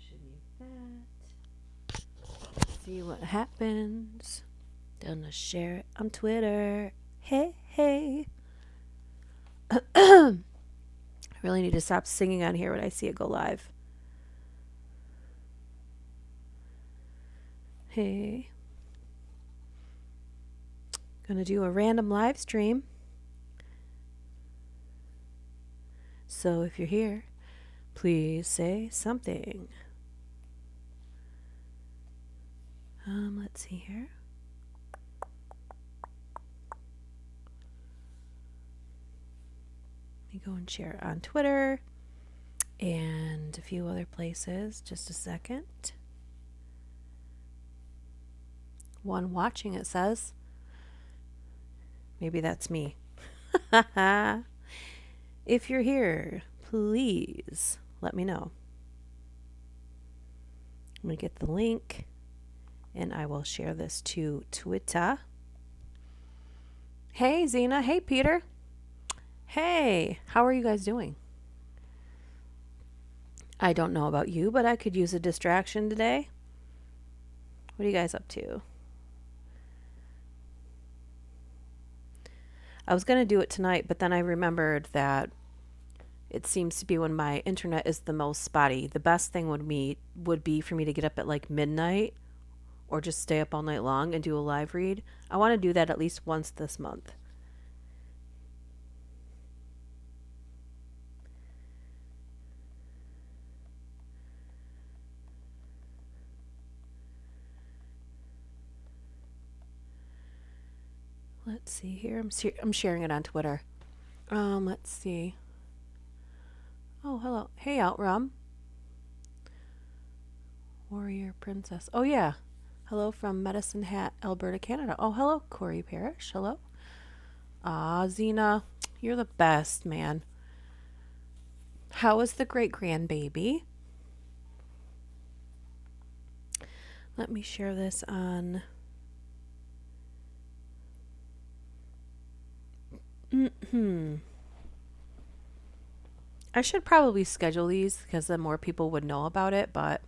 should mute that. See what happens. Gonna share it on Twitter. Hey, hey. I really need to stop singing on here when I see it go live. Hey. Gonna do a random live stream. So if you're here, please say something. Let's see here. Let me go and share it on Twitter and a few other places. Just a second. One watching, it says. Maybe that's me. If you're here, please let me know. I'm going to get the link and I will share this to Twitter. Hey, Zena. Hey, Peter. Hey, how are you guys doing? I don't know about you, but I could use a distraction today. What are you guys up to? I was going to do it tonight, but then I remembered that it seems to be when my internet is the most spotty. The best thing would be for me to get up at like midnight or just stay up all night long and do a live read. I want to do that at least once this month. Let's see here. I'm sharing it on Twitter. Let's see. Oh, hello. Hey, Outrum. Warrior Princess. Oh, yeah. Hello from Medicine Hat, Alberta, Canada. Oh, hello, Corey Parrish. Hello. Zena, you're the best, man. How is the great-grandbaby? Let me share this on... I should probably schedule these because then more people would know about it, but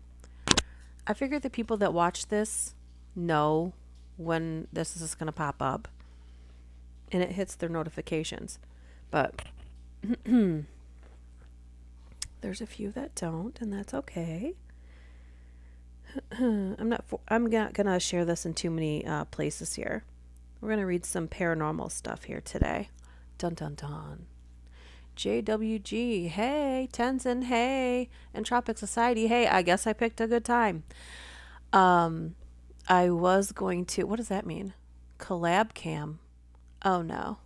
I figure the people that watch this know when this is going to pop up and it hits their notifications. But there's a few that don't, and that's okay. I'm not going to share this in too many places here. We're going to read some paranormal stuff here today. Dun dun dun. JWG, hey. Tenzin, hey. Entropic Society, hey. I guess I picked a good time. I was going to, what does that mean? Collab cam. Oh no.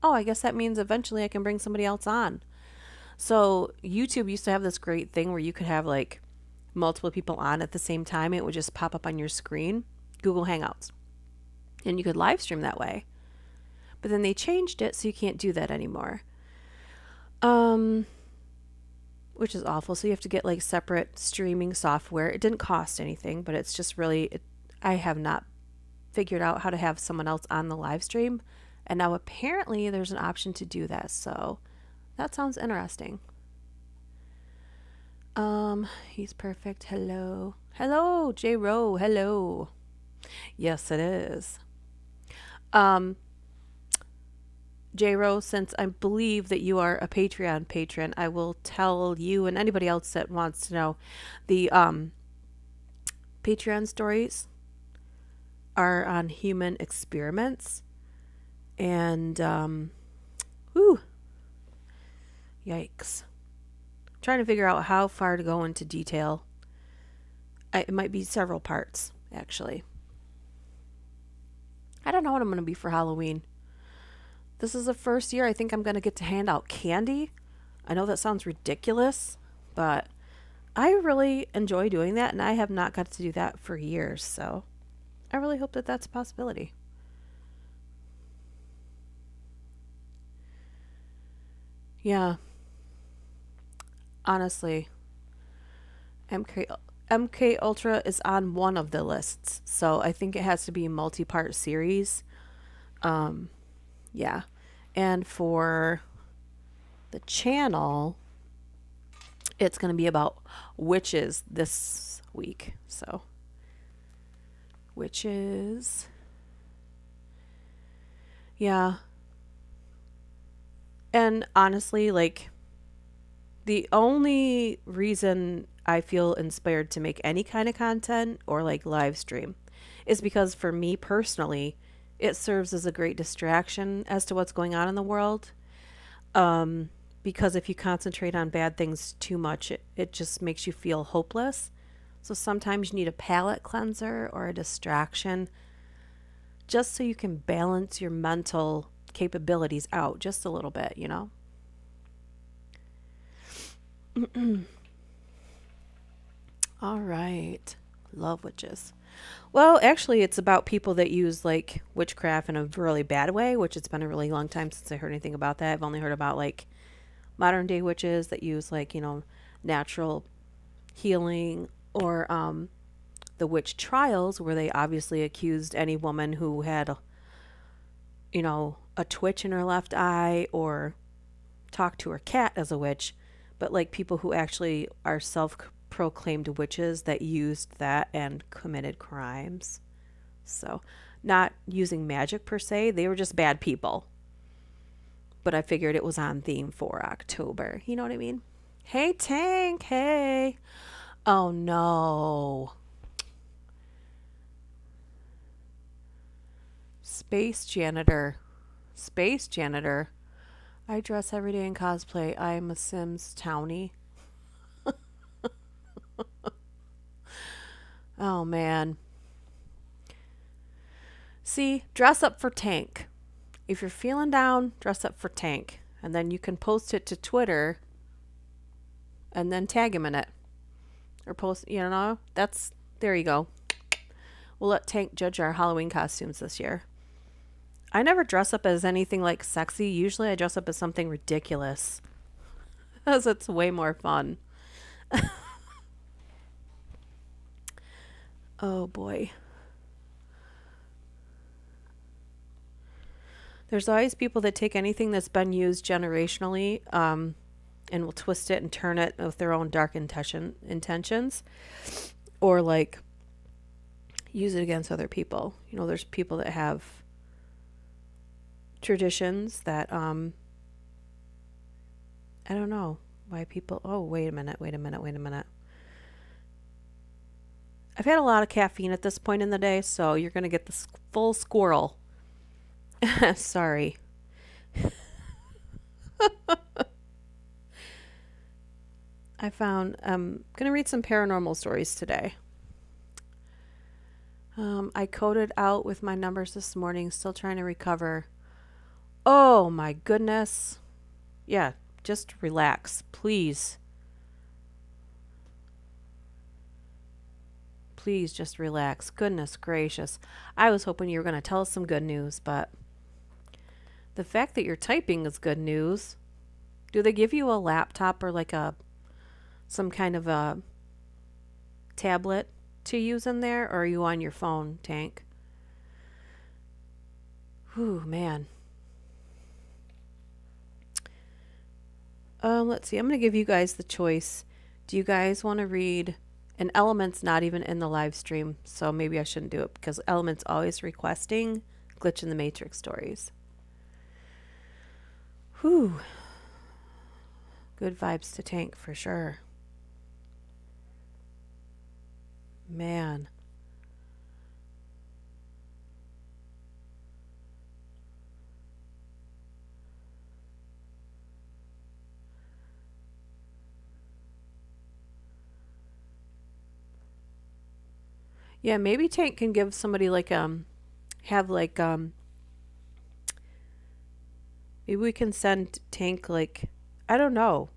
Oh, I guess that means eventually I can bring somebody else on. So YouTube used to have this great thing where you could have like multiple people on at the same time. It would just pop up on your screen. Google Hangouts. And you could live stream that way. But then they changed it so you can't do that anymore. Which is awful. So you have to get like separate streaming software. It didn't cost anything, but it's just really, I have not figured out how to have someone else on the live stream. And now apparently there's an option to do that. So that sounds interesting. He's perfect. Hello. Hello, J Rowe. Hello. Yes, it is. J-Ro, since I believe that you are a Patreon patron, I will tell you and anybody else that wants to know the Patreon stories are on human experiments. And, yikes. I'm trying to figure out how far to go into detail. It might be several parts, actually. I don't know what I'm going to be for Halloween. This is the first year I think I'm going to get to hand out candy. I know that sounds ridiculous, but I really enjoy doing that, and I have not got to do that for years, so I really hope that that's a possibility. Yeah. Honestly, MK Ultra is on one of the lists, so I think it has to be a multi-part series. Yeah. And for the channel, It's going to be about witches this week. So, witches. Yeah. And honestly, like, the only reason I feel inspired to make any kind of content or like live stream is because for me personally, it serves as a great distraction as to what's going on in the world. Um, because if you concentrate on bad things too much, it just makes you feel hopeless. So sometimes you need a palate cleanser or a distraction just so you can balance your mental capabilities out just a little bit, you know? All right. Love witches. Well, actually, it's about people that use like witchcraft in a really bad way, which it's been a really long time since I heard anything about that. I've only heard about like modern day witches that use like, natural healing or the witch trials where they obviously accused any woman who had, a twitch in her left eye or talked to her cat as a witch, but like people who actually are self proclaimed witches that used that and committed crimes. So, not using magic per se, they were just bad people. But I figured it was on theme for October. You know what I mean? Hey, Tank. Hey. Oh, no. Space janitor. Space janitor. I dress every day in cosplay. I'm a Sims townie. Oh, man. See, dress up for Tank. If you're feeling down, dress up for Tank. And then you can post it to Twitter and then tag him in it. Or post, there you go. We'll let Tank judge our Halloween costumes this year. I never dress up as anything like sexy. Usually I dress up as something ridiculous. Because it's way more fun. Oh boy. There's always people that take anything that's been used generationally and will twist it and turn it with their own dark intentions or like use it against other people. There's people that have traditions that I don't know why people. Oh, wait a minute. I've had a lot of caffeine at this point in the day, so you're going to get the full squirrel. Sorry. I'm going to read some paranormal stories today. I coded out with my numbers this morning, still trying to recover. Oh my goodness. Yeah, just relax, please. Please just relax. Goodness gracious. I was hoping you were going to tell us some good news, but the fact that you're typing is good news. Do they give you a laptop or like some kind of a tablet to use in there, or are you on your phone, Tank? Whew, man. Let's see. I'm going to give you guys the choice. Do you guys want to read? And Element's not even in the live stream, so maybe I shouldn't do it because Element's always requesting Glitch in the Matrix stories. Whew. Good vibes to Tank for sure. Man. Yeah, maybe Tank can give somebody like have like maybe we can send Tank like I don't know.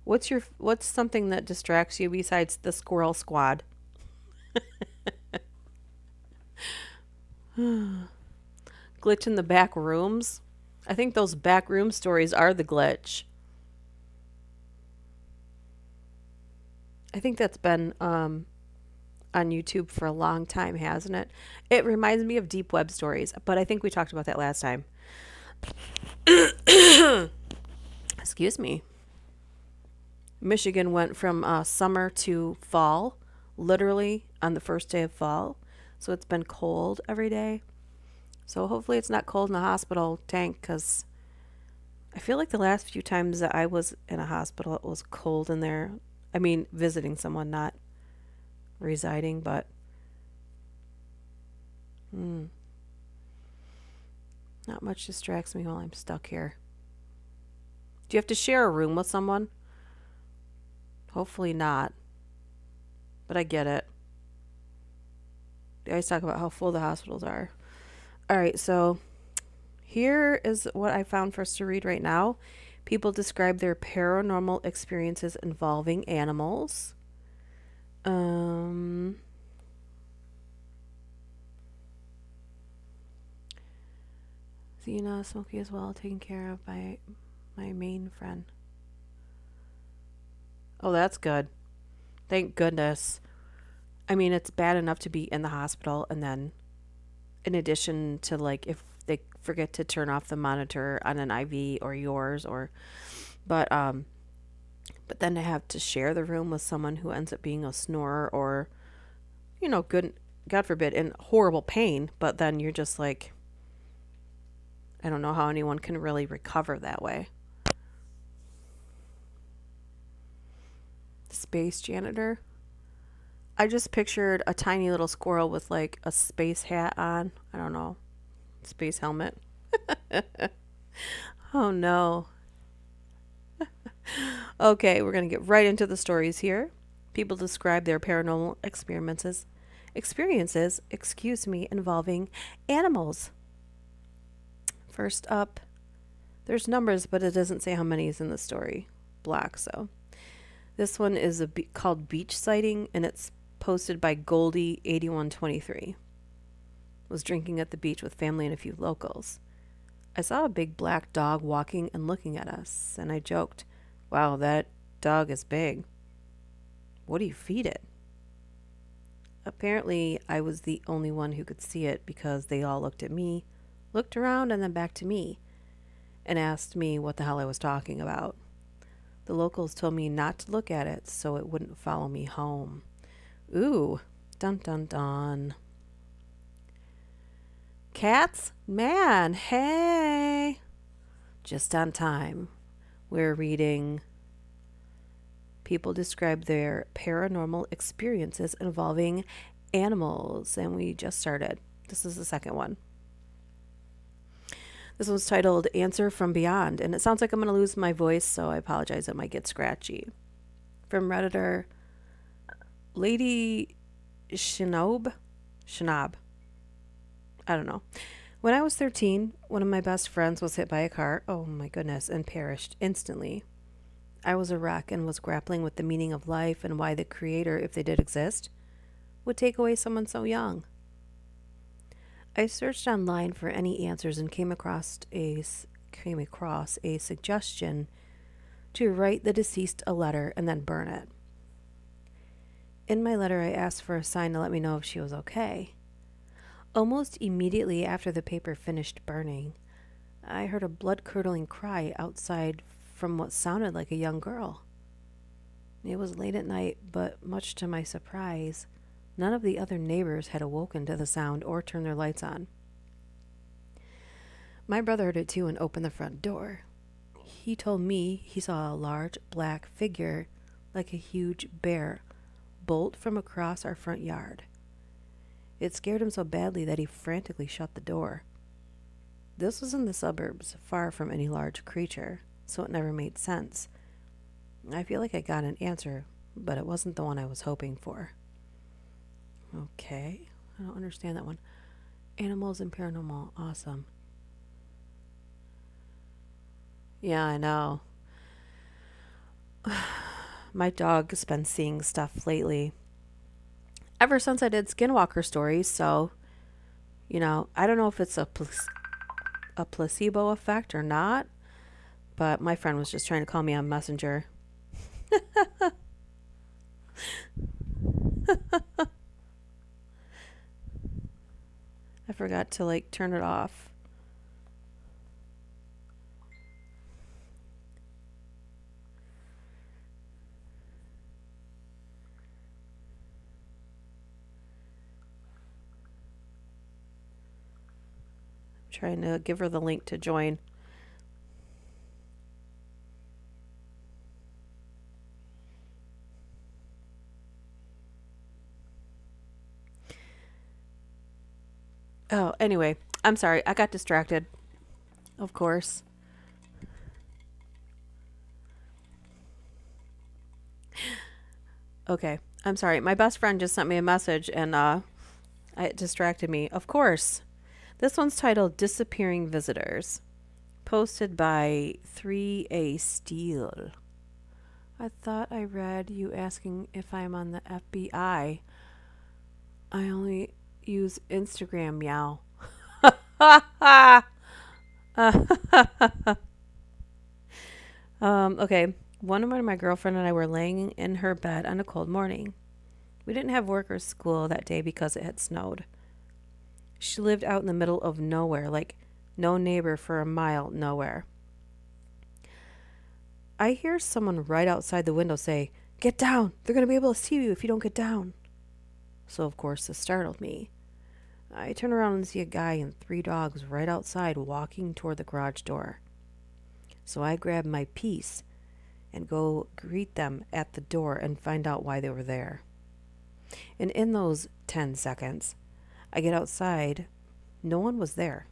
What's something that distracts you besides the Squirrel Squad? Glitch in the back rooms? I think those back room stories are the glitch. I think that's been on YouTube for a long time, hasn't it? It reminds me of deep web stories, but I think we talked about that last time. Excuse me. Michigan went from summer to fall, literally on the first day of fall. So it's been cold every day. So hopefully it's not cold in the hospital tank because I feel like the last few times that I was in a hospital, it was cold in there. I mean, visiting someone, not residing, but mm, not much distracts me while I'm stuck here. Do you have to share a room with someone? Hopefully not, but I get it. They always talk about how full the hospitals are. All right, so here is what I found for us to read right now. People describe their paranormal experiences involving animals. Zena, Smokey is well taken care of by my main friend. Oh, that's good. Thank goodness. I mean, it's bad enough to be in the hospital, and then in addition to like if they forget to turn off the monitor on an IV or yours or but but then to have to share the room with someone who ends up being a snorer or good, God forbid, in horrible pain, but then you're just like, I don't know how anyone can really recover that way. Space janitor. I just pictured a tiny little squirrel with like a space hat on. I don't know. Space helmet. Oh no. Okay, we're going to get right into the stories here. People describe their paranormal experiences, involving animals. First up, there's numbers, but it doesn't say how many is in the story block. So this one is called Beach Sighting, and it's posted by Goldie8123. Was drinking at the beach with family and a few locals. I saw a big black dog walking and looking at us, and I joked, "Wow, that dog is big. What do you feed it?" Apparently, I was the only one who could see it because they all looked at me, looked around, and then back to me, and asked me what the hell I was talking about. The locals told me not to look at it so it wouldn't follow me home. Ooh, dun dun dun. Cats? Man, hey! Just on time. We're reading People Describe Their Paranormal Experiences Involving Animals, and we just started. This is the second one. This one's titled Answer from Beyond, and it sounds like I'm going to lose my voice, so I apologize. It might get scratchy. From Redditor, Lady Shinob. I don't know. When I was 13, one of my best friends was hit by a car, oh my goodness, and perished instantly. I was a wreck and was grappling with the meaning of life and why the Creator, if they did exist, would take away someone so young. I searched online for any answers and came across a suggestion to write the deceased a letter and then burn it. In my letter, I asked for a sign to let me know if she was okay. Almost immediately after the paper finished burning, I heard a blood-curdling cry outside from what sounded like a young girl. It was late at night, but much to my surprise, none of the other neighbors had awoken to the sound or turned their lights on. My brother heard it too and opened the front door. He told me he saw a large black figure, like a huge bear, bolt from across our front yard. It scared him so badly that he frantically shut the door. This was in the suburbs, far from any large creature, so it never made sense. I feel like I got an answer, but it wasn't the one I was hoping for. Okay, I don't understand that one. Animals and paranormal, awesome. Yeah, I know. My dog's been seeing stuff lately. Ever since I did Skinwalker stories, so, I don't know if it's a placebo effect or not, but my friend was just trying to call me on Messenger. I forgot to, turn it off. trying to give her the link to join. Oh, anyway, I'm sorry. I got distracted. Of course. Okay. I'm sorry. My best friend just sent me a message and it distracted me. Of course. This one's titled Disappearing Visitors. Posted by 3A Steel. I thought I read you asking if I'm on the FBI. I only use Instagram, meow. Okay. One morning, my girlfriend and I were laying in her bed on a cold morning. We didn't have work or school that day because it had snowed. She lived out in the middle of nowhere, like no neighbor for a mile, nowhere. I hear someone right outside the window say, "Get down! They're going to be able to see you if you don't get down." So, of course, this startled me. I turn around and see a guy and 3 dogs right outside walking toward the garage door. So I grab my piece and go greet them at the door and find out why they were there. And in those 10 seconds, I get outside. No one was there.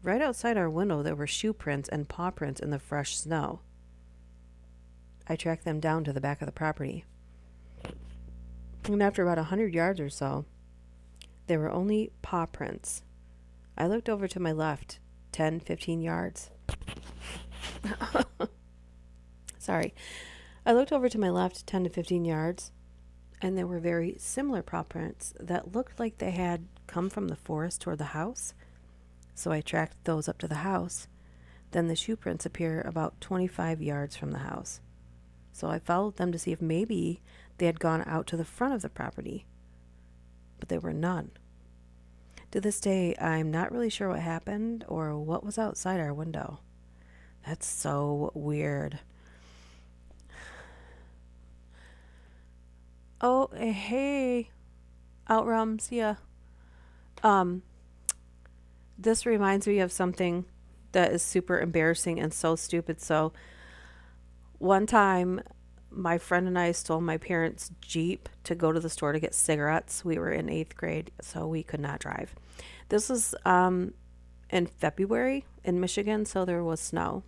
Right outside our window, there were shoe prints and paw prints in the fresh snow. I tracked them down to the back of the property. And after about 100 yards or so, there were only paw prints. I looked over to my left, 10, 15 yards. Sorry. I looked over to my left 10 to 15 yards, and there were very similar paw prints that looked like they had come from the forest toward the house. So I tracked those up to the house. Then the shoe prints appear about 25 yards from the house. So I followed them to see if maybe they had gone out to the front of the property. But there were none. To this day, I'm not really sure what happened or what was outside our window. That's so weird. Oh, hey, Outrum, see ya. This reminds me of something that is super embarrassing and so stupid. So one time, my friend and I stole my parents' Jeep to go to the store to get cigarettes. We were in 8th grade, so we could not drive. This was in February in Michigan, so there was snow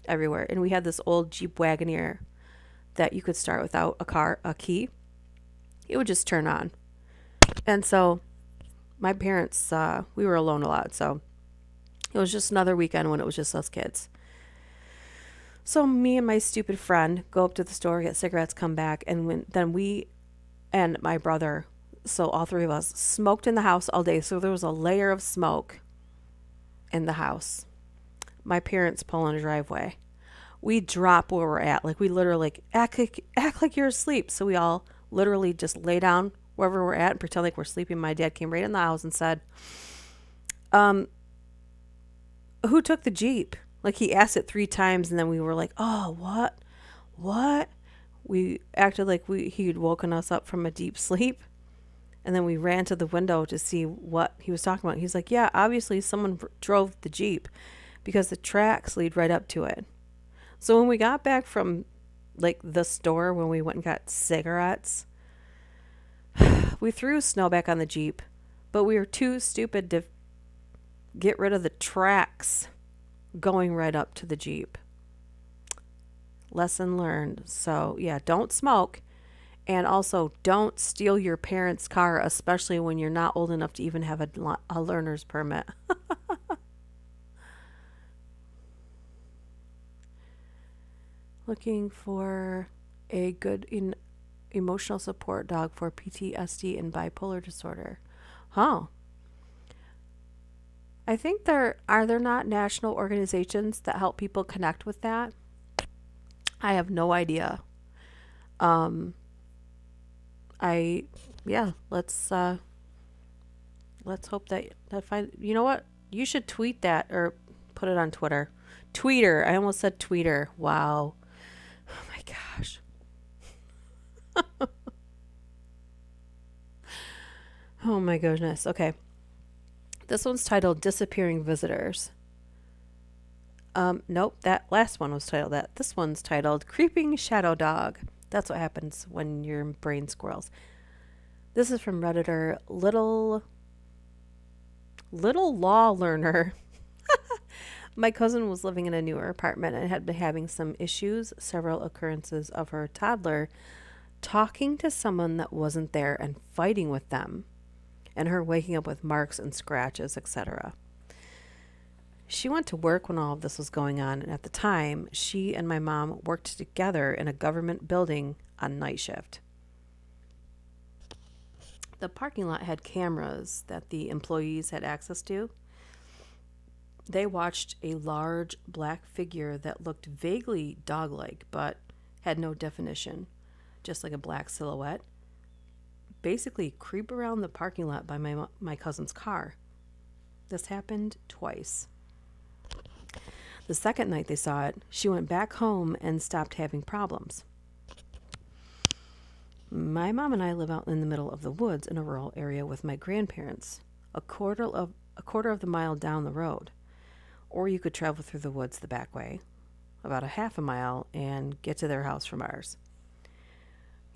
everywhere. And we had this old Jeep Wagoneer that you could start without a key. It would just turn on. And so my parents, we were alone a lot, so it was just another weekend when it was just us kids. So me and my stupid friend go up to the store, get cigarettes, come back, and then we and my brother, so all 3 of us, smoked in the house all day. So there was a layer of smoke in the house. My parents pull in a driveway. We drop where we're at. Like we literally act like you're asleep. So we all literally just lay down wherever we're at and pretend like we're sleeping. My dad came right in the house and said, who took the Jeep? Like he asked it 3 times, and then we were like, oh, what? We acted like he'd woken us up from a deep sleep. And then we ran to the window to see what he was talking about. He's like, yeah, obviously someone drove the Jeep because the tracks lead right up to it. So when we got back from like the store, when we went and got cigarettes, we threw snow back on the Jeep, but we were too stupid to get rid of the tracks going right up to the Jeep. Lesson learned. So yeah, don't smoke. And also, don't steal your parents' car, especially when you're not old enough to even have a learner's permit. Looking for a good emotional support dog for PTSD and bipolar disorder. Huh. I think there not national organizations that help people connect with that? I have no idea. Let's hope that find. You know what? You should tweet that or put it on Twitter. Tweeter. I almost said tweeter. Wow. Oh my gosh. Oh my goodness. Okay. This one's titled Disappearing Visitors. Nope, that last one was titled that. This one's titled Creeping Shadow Dog. That's what happens when your brain squirrels. This is from Redditor Little Law Learner. My cousin was living in a newer apartment and had been having some issues, several occurrences of her toddler talking to someone that wasn't there and fighting with them, and her waking up with marks and scratches, etc. She went to work when all of this was going on, and at the time, she and my mom worked together in a government building on night shift. The parking lot had cameras that the employees had access to. They watched a large black figure that looked vaguely dog-like, but had no definition, just like a black silhouette, basically creep around the parking lot by my cousin's car. This happened twice. The second night they saw it, she went back home and stopped having problems. My mom and I live out in the middle of the woods in a rural area with my grandparents, a quarter of the mile down the road. Or you could travel through the woods the back way, about a half a mile, and get to their house from ours.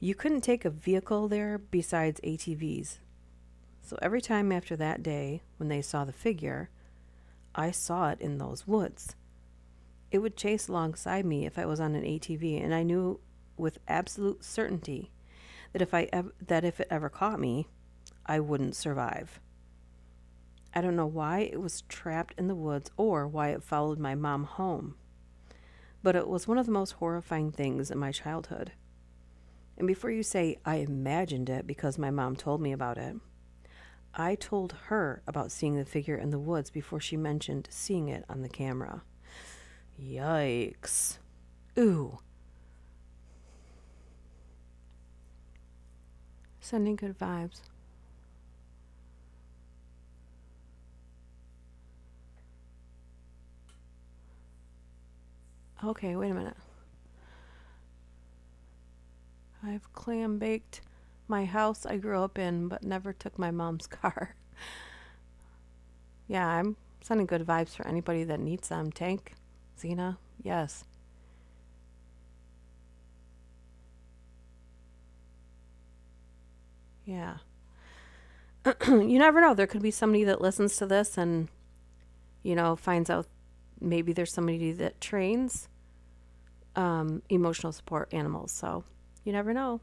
You couldn't take a vehicle there besides ATVs. So every time after that day, when they saw the figure, I saw it in those woods. It would chase alongside me if I was on an ATV, and I knew with absolute certainty that if it ever caught me, I wouldn't survive. I don't know why it was trapped in the woods or why it followed my mom home, but it was one of the most horrifying things in my childhood. And before you say I imagined it because my mom told me about it, I told her about seeing the figure in the woods before she mentioned seeing it on the camera. Yikes. Ooh. Sending good vibes. Okay, wait a minute. I've clam baked my house I grew up in, but never took my mom's car. Yeah, I'm sending good vibes for anybody that needs them. Tank, Xena, yes. Yeah. You never know. There could be somebody that listens to this and, finds out maybe there's somebody that trains emotional support animals. So you never know.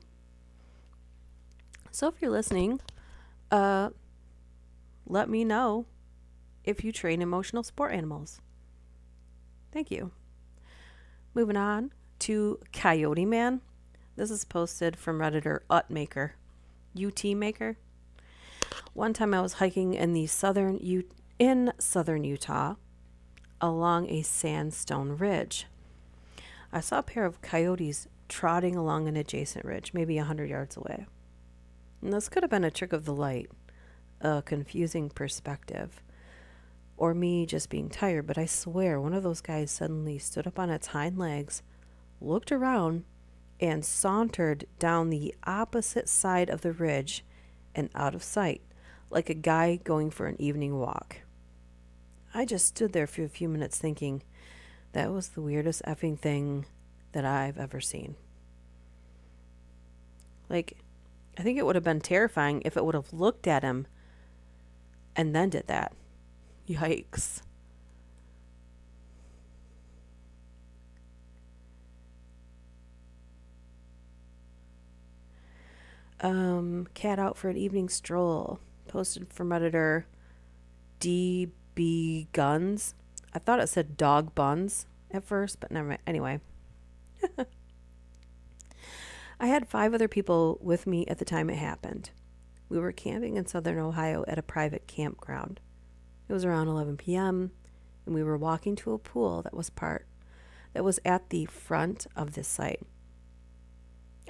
So if you're listening, let me know if you train emotional support animals. Thank you. Moving on to Coyote Man. This is posted from Redditor Utmaker. UT Maker. One time I was hiking in southern Utah along a sandstone ridge. I saw a pair of coyotes trotting along an adjacent ridge, maybe 100 yards away. And this could have been a trick of the light, a confusing perspective, or me just being tired, but I swear one of those guys suddenly stood up on its hind legs, looked around, and sauntered down the opposite side of the ridge and out of sight, like a guy going for an evening walk. I just stood there for a few minutes thinking, that was the weirdest effing thing that I've ever seen. Like, I think it would have been terrifying if it would have looked at him and then did that. Yikes. Cat out for an evening stroll. Posted from Redditor DB Guns. I thought it said dog buns at first, but never mind. Anyway. I had 5 other people with me at the time it happened. We were camping in southern Ohio at a private campground. It was around 11 p.m., and we were walking to a pool that was at the front of this site.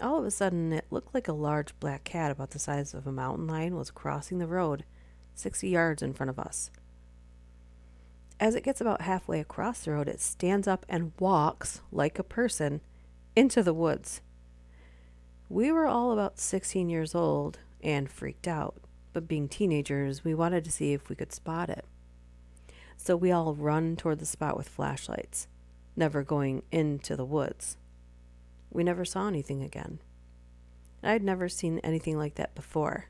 All of a sudden, it looked like a large black cat about the size of a mountain lion was crossing the road 60 yards in front of us. As it gets about halfway across the road, it stands up and walks like a person into the woods. We were all about 16 years old and freaked out. But being teenagers, we wanted to see if we could spot it. So we all run toward the spot with flashlights, never going into the woods. We never saw anything again. I'd never seen anything like that before.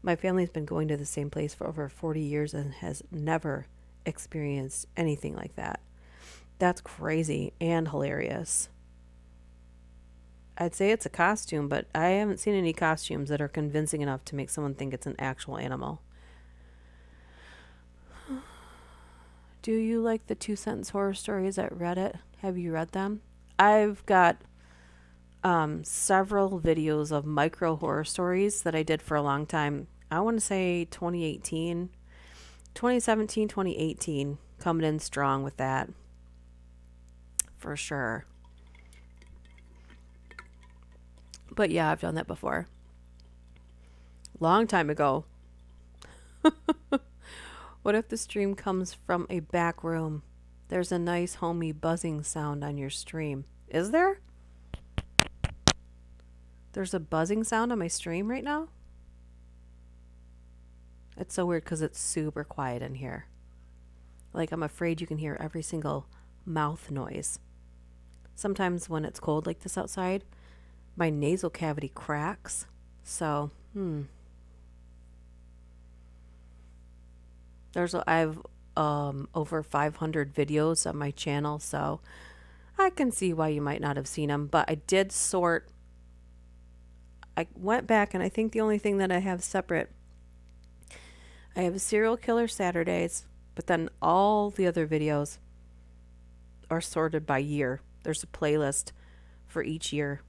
My family's been going to the same place for over 40 years and has never experienced anything like that. That's crazy and hilarious. I'd say it's a costume, but I haven't seen any costumes that are convincing enough to make someone think it's an actual animal. Do you like the 2 sentence horror stories at Reddit? Have you read them? I've got several videos of micro horror stories that I did for a long time. I want to say 2018, 2017, 2018, coming in strong with that for sure. But yeah, I've done that before. Long time ago. What if the stream comes from a back room? There's a nice homey buzzing sound on your stream. Is there? There's a buzzing sound on my stream right now? It's so weird because it's super quiet in here. Like, I'm afraid you can hear every single mouth noise. Sometimes when it's cold like this outside, my nasal cavity cracks. So, I've over 500 videos on my channel, so I can see why you might not have seen them. But I did sort. I went back, and I think the only thing that I have separate, I have Serial Killer Saturdays, but then all the other videos are sorted by year. There's a playlist for each year.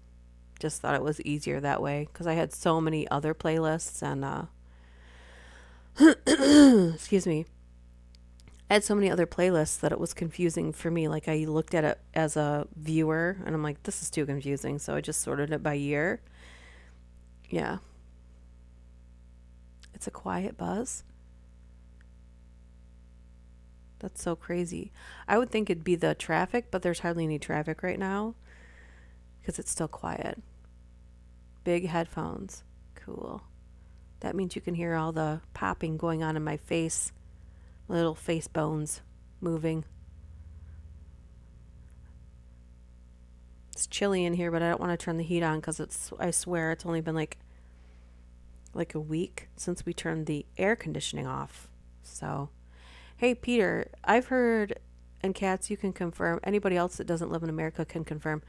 Just thought it was easier that way because I had so many other playlists and excuse me. I had so many other playlists that it was confusing for me. Like, I looked at it as a viewer and I'm like, this is too confusing. So I just sorted it by year. Yeah. It's a quiet buzz. That's so crazy. I would think it'd be the traffic, but there's hardly any traffic right now because it's still quiet. Big headphones. Cool. That means you can hear all the popping going on in my face. Little face bones moving. It's chilly in here, but I don't want to turn the heat on because I swear it's only been like a week since we turned the air conditioning off. So, hey, Peter, I've heard, and Cats, you can confirm, anybody else that doesn't live in America can confirm,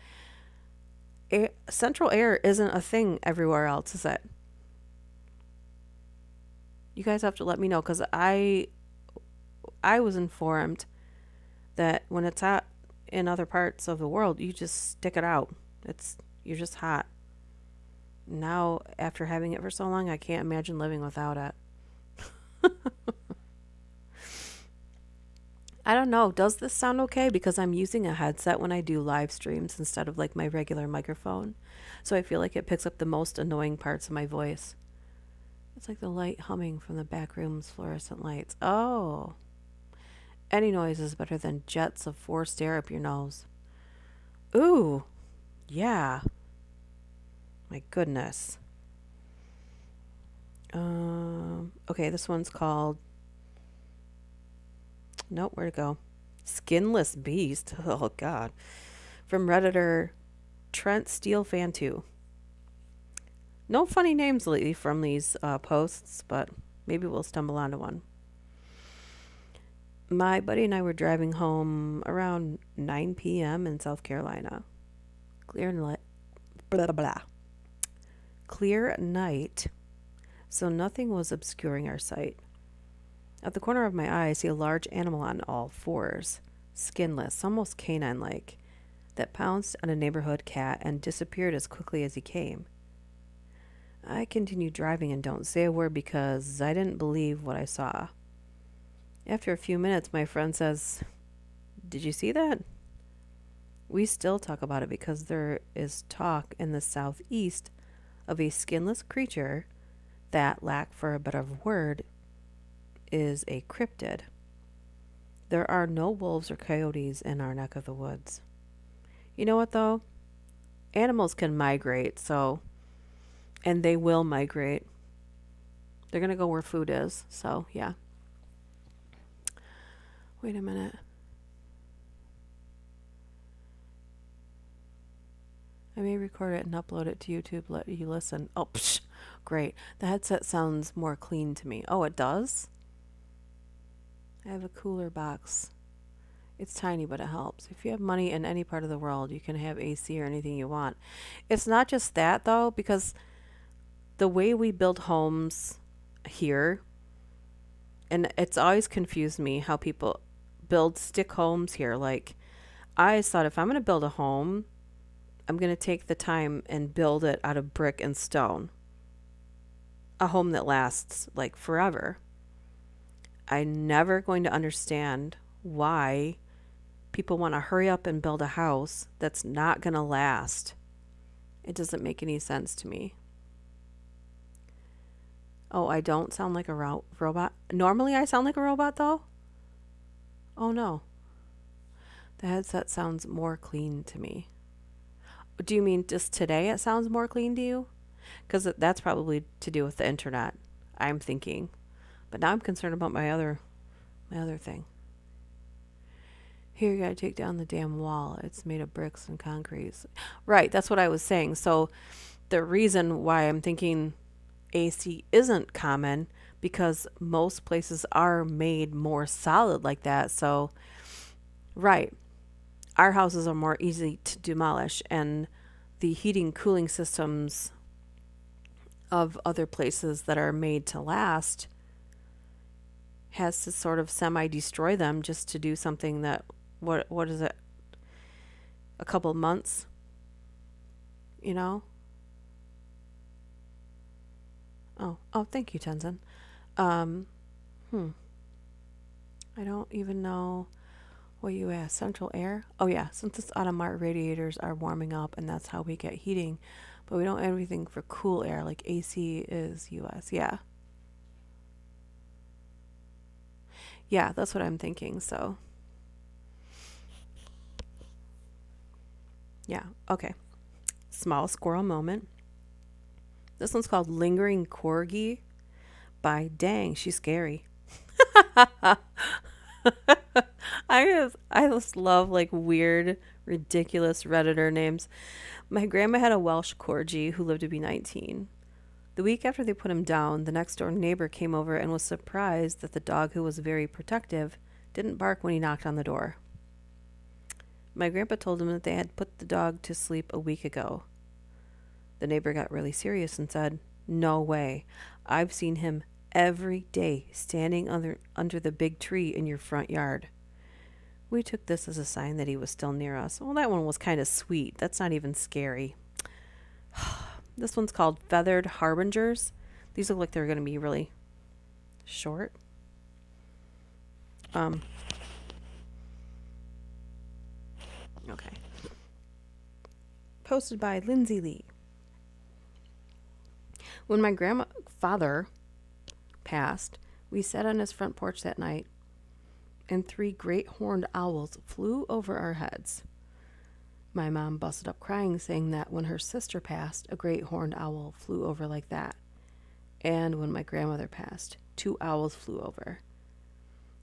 central air isn't a thing everywhere else, is it? You guys have to let me know because I was informed that when it's hot in other parts of the world, you just stick it out. You're just hot. Now, after having it for so long, I can't imagine living without it. I don't know. Does this sound okay? Because I'm using a headset when I do live streams instead of like my regular microphone. So I feel like it picks up the most annoying parts of my voice. It's like the light humming from the back room's fluorescent lights. Oh. Any noise is better than jets of forced air up your nose. Ooh. Yeah. My goodness. Okay, this one's called... Nope, where'd it go? Skinless Beast. Oh, God. From Redditor Trent Steele Fan 2. No funny names lately from these posts, but maybe we'll stumble onto one. My buddy and I were driving home around 9 p.m. in South Carolina. Clear night, so nothing was obscuring our sight. At the corner of my eye, I see a large animal on all fours, skinless, almost canine-like, that pounced on a neighborhood cat and disappeared as quickly as he came. I continue driving and don't say a word because I didn't believe what I saw. After a few minutes, my friend says, "Did you see that?" We still talk about it because there is talk in the southeast of a skinless creature that, lack for a better word, is a cryptid. There are no wolves or coyotes in our neck of the woods. You know what, though? Animals can migrate, and they will migrate. They're going to go where food is. So, yeah. Wait a minute. I may record it and upload it to YouTube, let you listen. Oh, psh, great. The headset sounds more clean to me. Oh, it does? I have a cooler box. It's tiny, but it helps. If you have money in any part of the world, you can have AC or anything you want. It's not just that, though, because the way we build homes here, and it's always confused me how people build stick homes here. Like, I always thought if I'm going to build a home, I'm going to take the time and build it out of brick and stone. A home that lasts like forever. I'm never going to understand why people want to hurry up and build a house that's not going to last. It doesn't make any sense to me. Oh, I don't sound like a robot. Normally I sound like a robot though? Oh no. The headset sounds more clean to me. Do you mean just today it sounds more clean to you? Because that's probably to do with the internet, I'm thinking. But now I'm concerned about my other thing. Here, you gotta take down the damn wall. It's made of bricks and concrete. Right, that's what I was saying. So the reason why I'm thinking AC isn't common, because most places are made more solid like that. So, right, our houses are more easy to demolish, and the heating cooling systems of other places that are made to last has to sort of semi-destroy them just to do something that, what is it, a couple months, you know? Oh, thank you, Tenzin. Um, I don't even know what you asked. Central air? Oh yeah, since it's automatic radiators are warming up and that's how we get heating, but we don't have anything for cool air like AC is US. Yeah. Yeah, that's what I'm thinking. So, yeah, okay. Small squirrel moment. This one's called Lingering Corgi by Dang, She's Scary. I just love like weird, ridiculous Redditor names. My grandma had a Welsh Corgi who lived to be 19. The week after they put him down, the next door neighbor came over and was surprised that the dog, who was very protective, didn't bark when he knocked on the door. My grandpa told him that they had put the dog to sleep a week ago. The neighbor got really serious and said, "No way. I've seen him every day standing under the big tree in your front yard." We took this as a sign that he was still near us. Well, that one was kind of sweet. That's not even scary. This one's called Feathered Harbingers. These look like they're going to be really short. Okay. Posted by Lindsay Lee. When my grandfather passed, we sat on his front porch that night, and 3 great horned owls flew over our heads. My mom busted up crying, saying that when her sister passed, a great horned owl flew over like that. And when my grandmother passed, 2 owls flew over.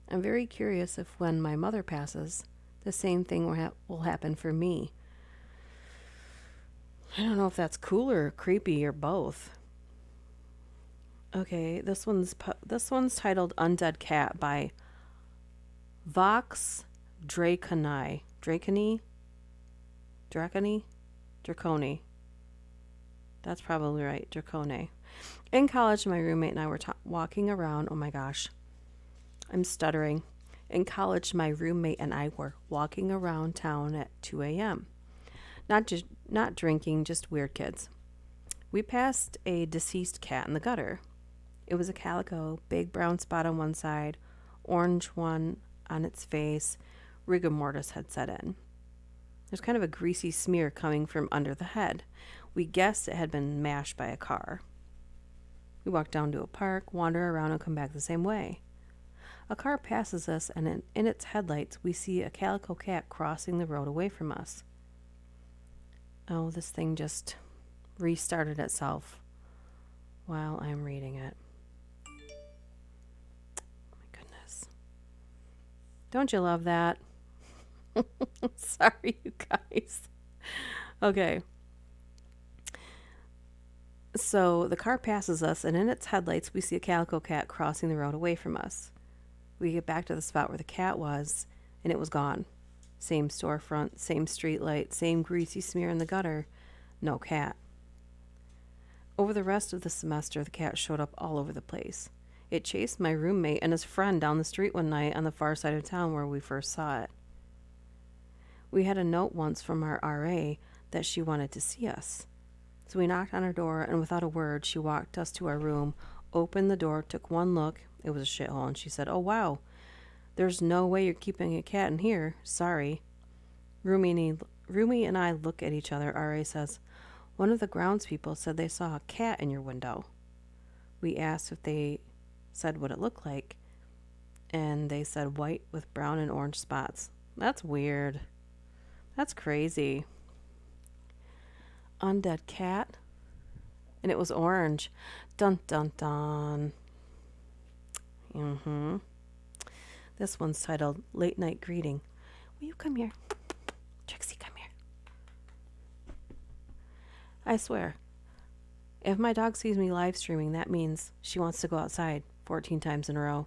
I'm very curious if when my mother passes, the same thing will happen for me. I don't know if that's cool or creepy or both. Okay, this one's titled Undead Cat by Vox Draconi. Draconi. That's probably right. Dracone. In college, my roommate and I were walking around. Oh my gosh. I'm stuttering. In college, my roommate and I were walking around town at 2 a.m. Not drinking, just weird kids. We passed a deceased cat in the gutter. It was a calico, big brown spot on one side, orange one on its face. Rigor mortis had set in. There's kind of a greasy smear coming from under the head. We guessed it had been mashed by a car. We walk down to a park, wander around, and come back the same way. A car passes us, and in its headlights, we see a calico cat crossing the road away from us. Oh, this thing just restarted itself while I'm reading it. Don't you love that? Sorry, you guys. Okay. So the car passes us, and in its headlights, we see a calico cat crossing the road away from us. We get back to the spot where the cat was, and it was gone. Same storefront, same street light, same greasy smear in the gutter. No cat. Over the rest of the semester, the cat showed up all over the place. It chased my roommate and his friend down the street one night on the far side of town where we first saw it. We had a note once from our RA that she wanted to see us. So we knocked on her door, and without a word, she walked us to our room, opened the door, took one look. It was a shithole, and she said, "Oh, wow. There's no way you're keeping a cat in here. Sorry." Rumi and I look at each other. RA says, "One of the groundspeople said they saw a cat in your window." We asked if they said what it looked like, and they said white with brown and orange spots. That's weird. That's crazy. Undead cat, and it was orange. Dun dun dun. This one's titled Late Night Greeting. Will you come here? Trixie, come here. I swear, if my dog sees me live streaming, that means she wants to go outside 14 times in a row.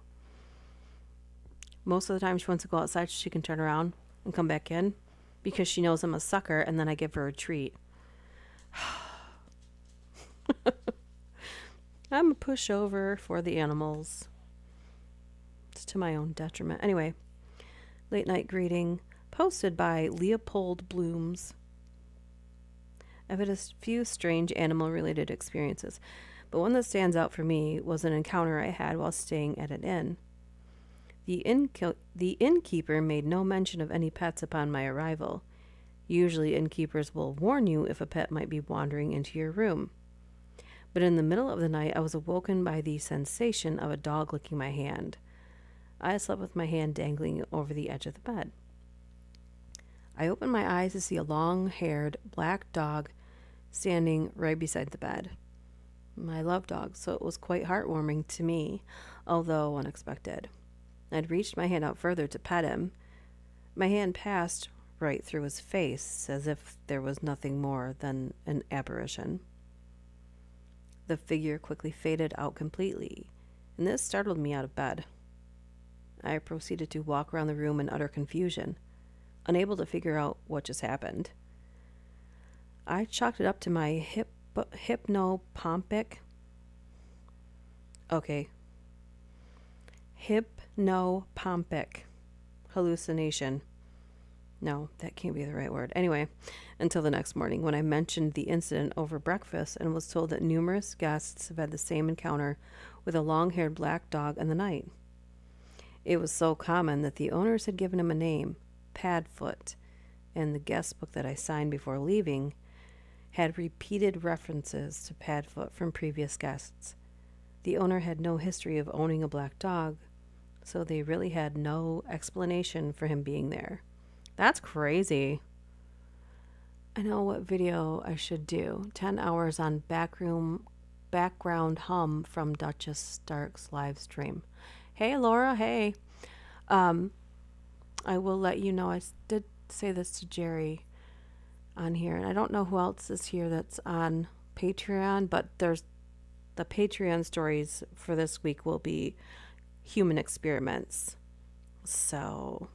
Most of the time she wants to go outside so she can turn around and come back in because she knows I'm a sucker, and then I give her a treat. I'm a pushover for the animals. It's to my own detriment. Anyway, Late Night Greeting, posted by Leopold Blooms. I've had a few strange animal-related experiences, but one that stands out for me was an encounter I had while staying at an inn. The innkeeper made no mention of any pets upon my arrival. Usually innkeepers will warn you if a pet might be wandering into your room. But in the middle of the night, I was awoken by the sensation of a dog licking my hand. I slept with my hand dangling over the edge of the bed. I opened my eyes to see a long-haired black dog standing right beside the bed. I love dogs, so it was quite heartwarming to me, although unexpected. I'd reached my hand out further to pet him. My hand passed right through his face, as if there was nothing more than an apparition. The figure quickly faded out completely, and this startled me out of bed. I proceeded to walk around the room in utter confusion, unable to figure out what just happened. I chalked it up to my hypnopompic. Okay. Hypnopompic hallucination. No, that can't be the right word. Anyway, until the next morning when I mentioned the incident over breakfast and was told that numerous guests have had the same encounter with a long-haired black dog in the night. It was so common that the owners had given him a name, Padfoot, and the guest book that I signed before leaving had repeated references to Padfoot from previous guests. The owner had no history of owning a black dog, so they really had no explanation for him being there. That's crazy. I know what video I should do. 10 hours on background hum from Duchess Stark's live stream. Hey, Laura. Hey. I will let you know. I did say this to Jerry on here, and I don't know who else is here that's on Patreon, but there's the Patreon stories for this week will be human experiments. So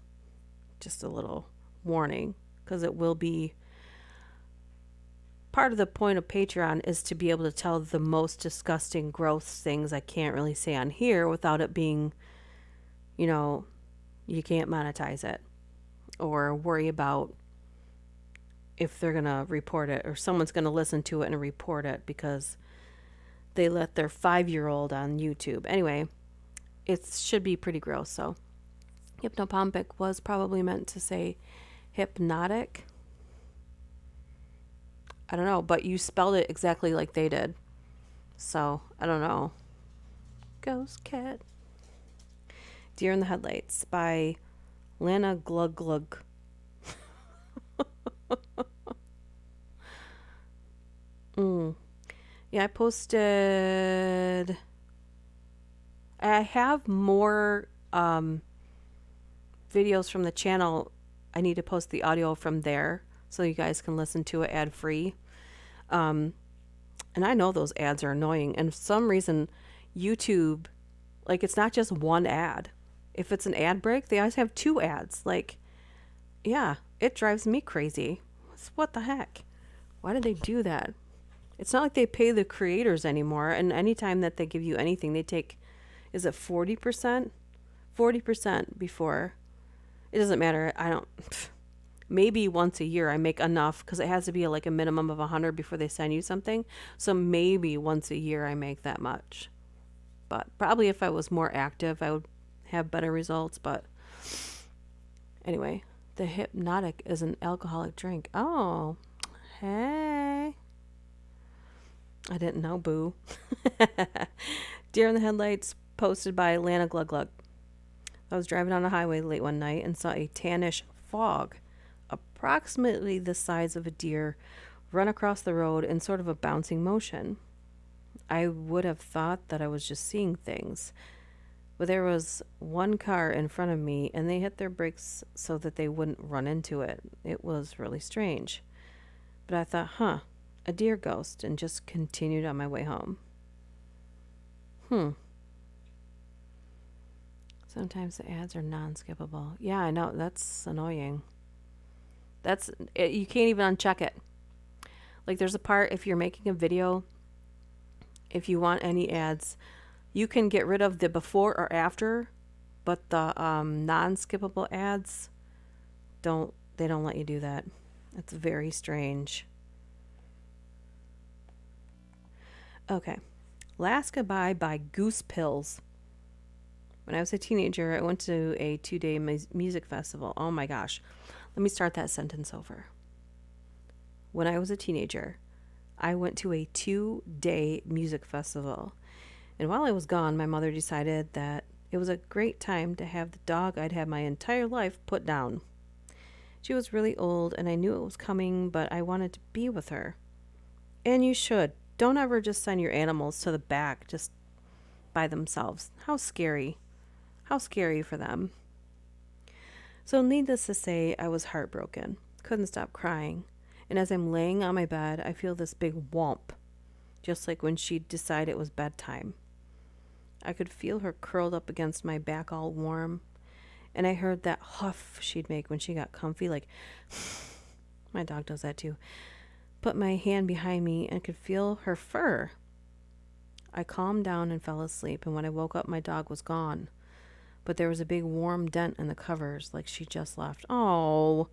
just a little warning, because it will be part of the point of Patreon is to be able to tell the most disgusting, gross things I can't really say on here without it being, you can't monetize it or worry about if they're going to report it or someone's going to listen to it and report it because they let their 5-year-old on YouTube. Anyway, it should be pretty gross. So hypnopompic was probably meant to say hypnotic. I don't know, but you spelled it exactly like they did. So, I don't know. Ghost Cat. Deer in the Headlights by Lana Glug Glug. Yeah, I posted... I have more videos from the channel, I need to post the audio from there so you guys can listen to it ad free. And I know those ads are annoying. And for some reason, YouTube, like, it's not just one ad. If it's an ad break, they always have two ads. Like, yeah, it drives me crazy. What the heck? Why did they do that? It's not like they pay the creators anymore. And anytime that they give you anything, they take, is it 40%? 40% before. It doesn't matter. I don't, maybe once a year I make enough because it has to be like a minimum of 100 before they send you something. So maybe once a year I make that much. But probably if I was more active, I would have better results. But anyway, the Hypnotic is an alcoholic drink. Oh, hey. I didn't know, boo. Deer in the headlights, posted by Lana Glug Glug. I was driving on a highway late one night and saw a tannish fog, approximately the size of a deer, run across the road in sort of a bouncing motion. I would have thought that I was just seeing things, but there was one car in front of me and they hit their brakes so that they wouldn't run into it. It was really strange. But I thought, a deer ghost, and just continued on my way home. Sometimes the ads are non-skippable. Yeah, I know. That's annoying. That's it, you can't even uncheck it. Like, there's a part, if you're making a video, if you want any ads, you can get rid of the before or after, but the non-skippable ads, they don't let you do that. It's very strange. Okay. Last Goodbye by Goose Pills. When I was a teenager, I went to a 2-day music festival. Oh my gosh. Let me start that sentence over. When I was a teenager, I went to a 2-day music festival. And while I was gone, my mother decided that it was a great time to have the dog I'd had my entire life put down. She was really old, and I knew it was coming, but I wanted to be with her. And you should. Don't ever just send your animals to the back just by themselves. How scary. How scary for them. So needless to say, I was heartbroken. Couldn't stop crying. And as I'm laying on my bed, I feel this big whomp. Just like when she decided it was bedtime. I could feel her curled up against my back all warm. And I heard that huff she'd make when she got comfy, like, my dog does that too. Put my hand behind me and could feel her fur. I calmed down and fell asleep, and when I woke up, my dog was gone. But there was a big warm dent in the covers, like she just left. Oh,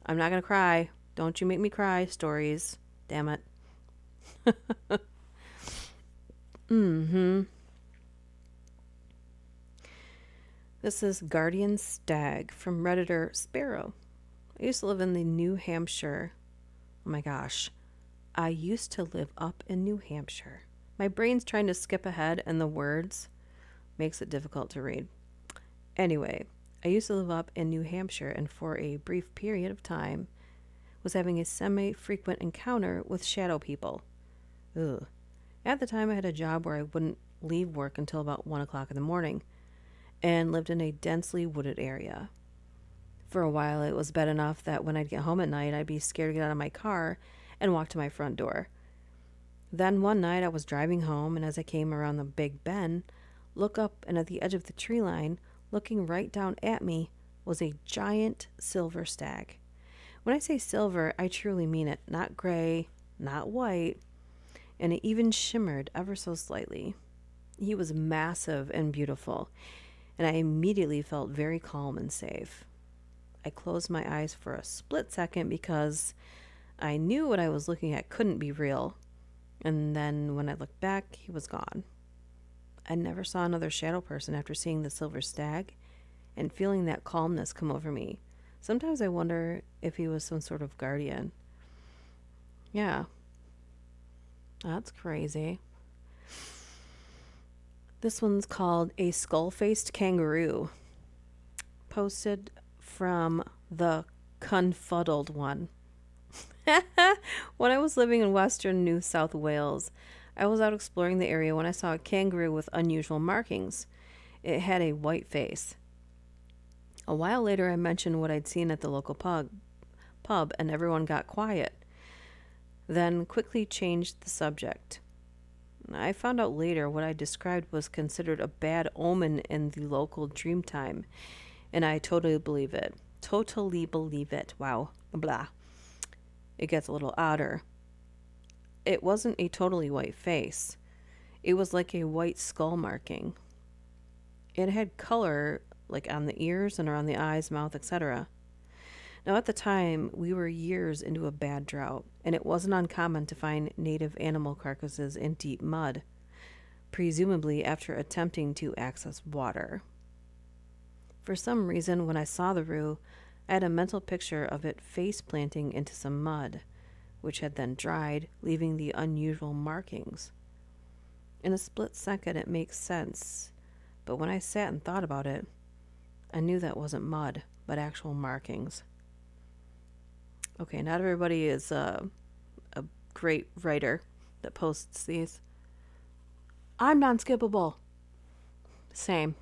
I'm not going to cry. Don't you make me cry, stories. Damn it. This is Guardian Stag from Redditor Sparrow. I used to live in the New Hampshire. Oh my gosh. I used to live up in New Hampshire. My brain's trying to skip ahead and the words makes it difficult to read. Anyway, I used to live up in New Hampshire and for a brief period of time was having a semi-frequent encounter with shadow people. Ugh. At the time I had a job where I wouldn't leave work until about 1 o'clock in the morning and lived in a densely wooded area. For a while it was bad enough that when I'd get home at night I'd be scared to get out of my car and walk to my front door. Then one night I was driving home, and as I came around the big bend, look up, and at the edge of the tree line, looking right down at me, was a giant silver stag. When I say silver, I truly mean it. Not gray, not white, and it even shimmered ever so slightly. He was massive and beautiful, and I immediately felt very calm and safe. I closed my eyes for a split second because I knew what I was looking at couldn't be real. And then when I looked back, he was gone. I never saw another shadow person after seeing the silver stag and feeling that calmness come over me. Sometimes I wonder if he was some sort of guardian. Yeah. That's crazy. This one's called A Skull-Faced Kangaroo. Posted from the Confuddled One. When I was living in western New South Wales, I was out exploring the area when I saw a kangaroo with unusual markings. It had a white face. A while later, I mentioned what I'd seen at the local pub, and everyone got quiet, then quickly changed the subject. I found out later what I described was considered a bad omen in the local Dreamtime, and I totally believe it. Totally believe it. Wow. Blah. It gets a little odder. It wasn't a totally white face. It was like a white skull marking. It had color, like on the ears and around the eyes, mouth, etc. Now, at the time, we were years into a bad drought, and it wasn't uncommon to find native animal carcasses in deep mud, presumably after attempting to access water. For some reason, when I saw the Roo, I had a mental picture of it face planting into some mud, which had then dried, leaving the unusual markings. In a split second, it makes sense, but when I sat and thought about it, I knew that wasn't mud, but actual markings. Okay, not everybody is a great writer that posts these. I'm non-skippable. Same.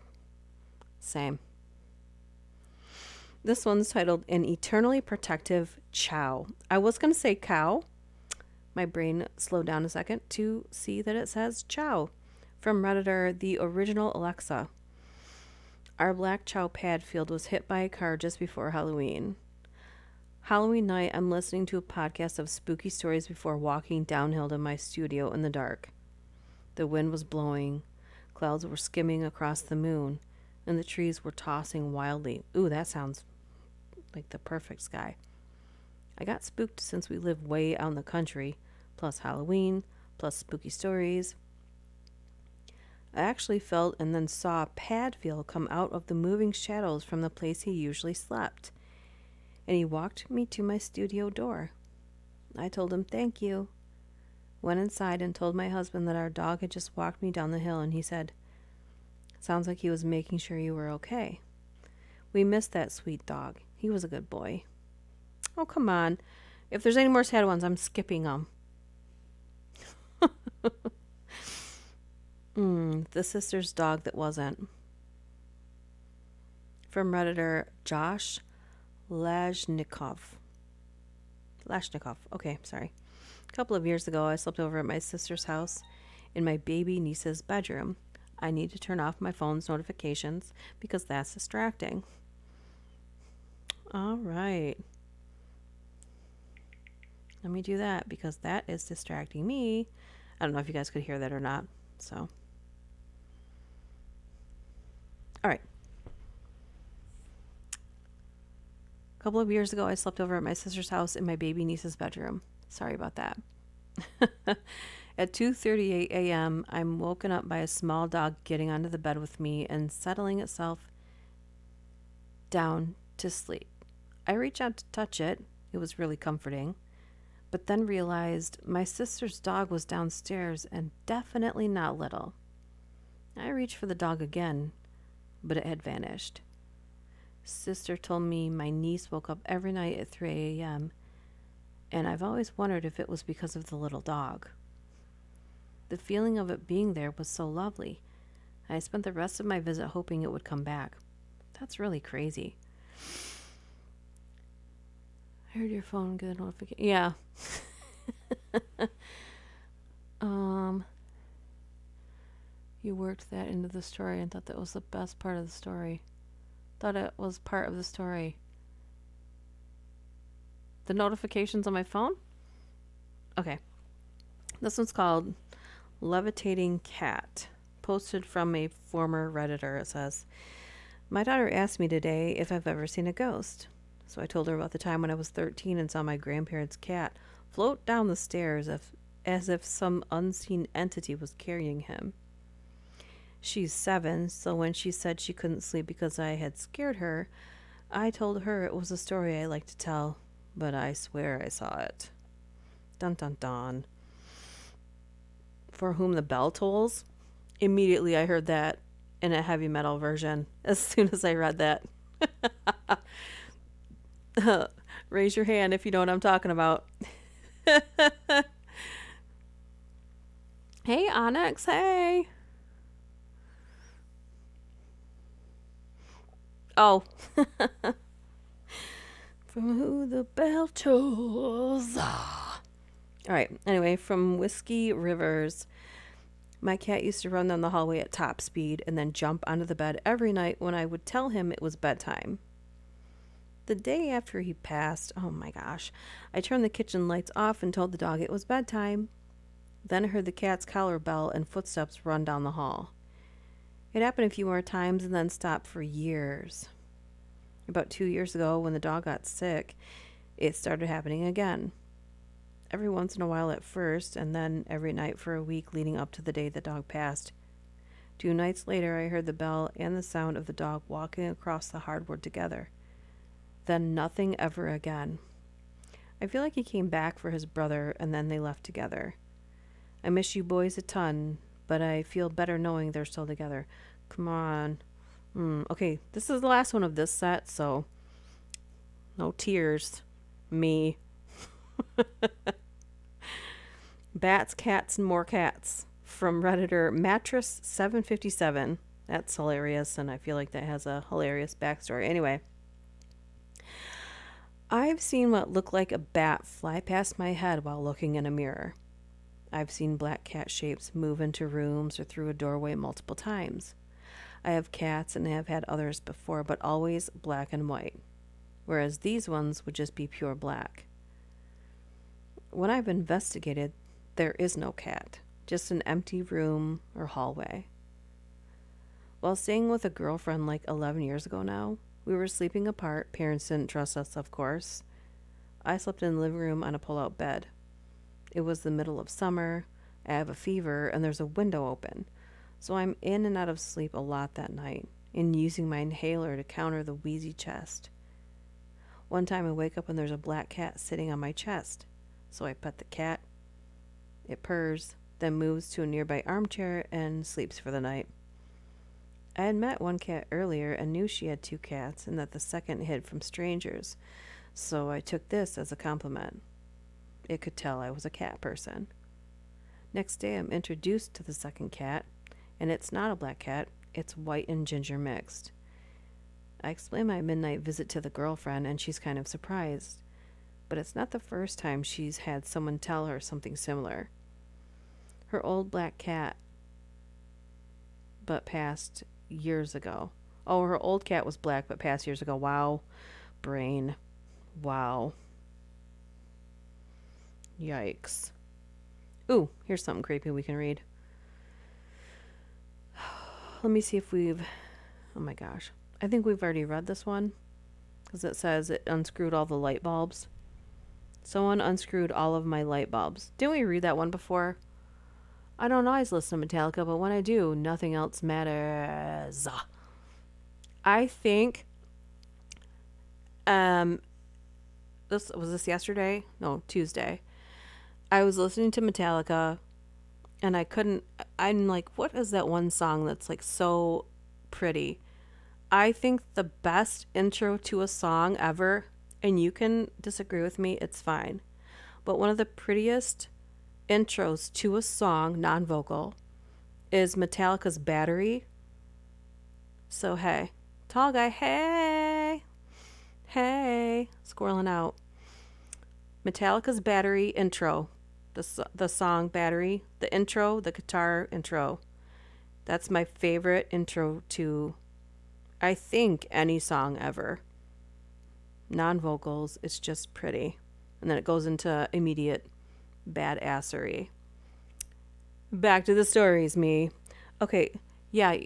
This one's titled An Eternally Protective Chow. I was going to say cow. My brain slowed down a second to see that it says chow. From Redditor, the original Alexa. Our black chow Padfield was hit by a car just before Halloween. Halloween night, I'm listening to a podcast of spooky stories before walking downhill to my studio in the dark. The wind was blowing, clouds were skimming across the moon, and the trees were tossing wildly. Ooh, that sounds like the perfect sky. I got spooked since we live way out in the country, plus Halloween, plus spooky stories. I actually felt and then saw Padfield come out of the moving shadows from the place he usually slept, and he walked me to my studio door. I told him thank you, went inside and told my husband that our dog had just walked me down the hill, and he said, "Sounds like he was making sure you were okay." We missed that sweet dog. He was a good boy. Oh, come on. If there's any more sad ones, I'm skipping them. The sister's dog that wasn't. From Redditor, Josh Lashnikov. Okay, sorry. A couple of years ago, I slept over at my sister's house in my baby niece's bedroom. I need to turn off my phone's notifications because that's distracting. All right. Let me do that because that is distracting me. I don't know if you guys could hear that or not. So, all right. A couple of years ago, I slept over at my sister's house in my baby niece's bedroom. Sorry about that. At 2:38 a.m., I'm woken up by a small dog getting onto the bed with me and settling itself down to sleep. I reached out to touch it. It was really comforting. But then realized my sister's dog was downstairs and definitely not little. I reached for the dog again, but it had vanished. Sister told me my niece woke up every night at 3 a.m., and I've always wondered if it was because of the little dog. The feeling of it being there was so lovely. I spent the rest of my visit hoping it would come back. That's really crazy. I heard your phone get a notification. Yeah. You worked that into the story and thought that was the best part of the story. Thought it was part of the story. The notifications on my phone? Okay. This one's called Levitating Cat. Posted from a former Redditor. It says, my daughter asked me today if I've ever seen a ghost. So I told her about the time when I was 13 and saw my grandparents' cat float down the stairs as if some unseen entity was carrying him. She's 7, so when she said she couldn't sleep because I had scared her, I told her it was a story I like to tell, but I swear I saw it. Dun dun dun. For Whom the Bell Tolls? Immediately I heard that in a heavy metal version as soon as I read that. Raise your hand if you know what I'm talking about. Hey, Onyx, hey. Oh, from who the bell tolls. Ah. All right. Anyway, from Whiskey Rivers, my cat used to run down the hallway at top speed and then jump onto the bed every night when I would tell him it was bedtime. The day after he passed, oh my gosh, I turned the kitchen lights off and told the dog it was bedtime. Then I heard the cat's collar bell and footsteps run down the hall. It happened a few more times and then stopped for years. About 2 years ago, when the dog got sick, it started happening again. Every once in a while at first, and then every night for a week leading up to the day the dog passed. 2 nights later, I heard the bell and the sound of the dog walking across the hardwood together. Then nothing ever again. I feel like he came back for his brother, and then they left together. I miss you boys a ton, but I feel better knowing they're still together. Come on. Okay, this is the last one of this set, so no tears. Me. Bats, cats, and more cats. From Redditor Mattress757. That's hilarious, and I feel like that has a hilarious backstory. Anyway, I've seen what looked like a bat fly past my head while looking in a mirror. I've seen black cat shapes move into rooms or through a doorway multiple times. I have cats and have had others before, but always black and white, whereas these ones would just be pure black. When I've investigated, there is no cat, just an empty room or hallway. While staying with a girlfriend like 11 years ago now, we were sleeping apart. Parents didn't trust us, of course. I slept in the living room on a pull-out bed. It was the middle of summer. I have a fever, and there's a window open. So I'm in and out of sleep a lot that night, and using my inhaler to counter the wheezy chest. One time I wake up and there's a black cat sitting on my chest. So I pet the cat. It purrs, then moves to a nearby armchair and sleeps for the night. I had met one cat earlier and knew she had 2 cats and that the second hid from strangers, so I took this as a compliment. It could tell I was a cat person. Next day I'm introduced to the second cat, and it's not a black cat, it's white and ginger mixed. I explain my midnight visit to the girlfriend, and she's kind of surprised. But it's not the first time she's had someone tell her something similar. Her old black cat, but passed years ago. Oh, her old cat was black, but passed years ago. Wow. Brain. Wow. Yikes. Ooh, here's something creepy we can read. Let me see if we've... Oh my gosh. I think we've already read this one. Because it says it unscrewed all the light bulbs. Someone unscrewed all of my light bulbs. Didn't we read that one before? I don't always listen to Metallica, but when I do, nothing else matters. I think... this yesterday? No, Tuesday. I was listening to Metallica, and I'm like, what is that one song that's like so pretty? I think the best intro to a song ever, and you can disagree with me, it's fine, but one of the prettiest intros to a song, non-vocal, is Metallica's Battery. So hey, tall guy, hey, squirreling out. Metallica's Battery intro. The song Battery, the intro, the guitar intro. That's my favorite intro to, I think, any song ever. Non-vocals, it's just pretty. And then it goes into immediate badassery. Back to the stories, me. Okay, yeah,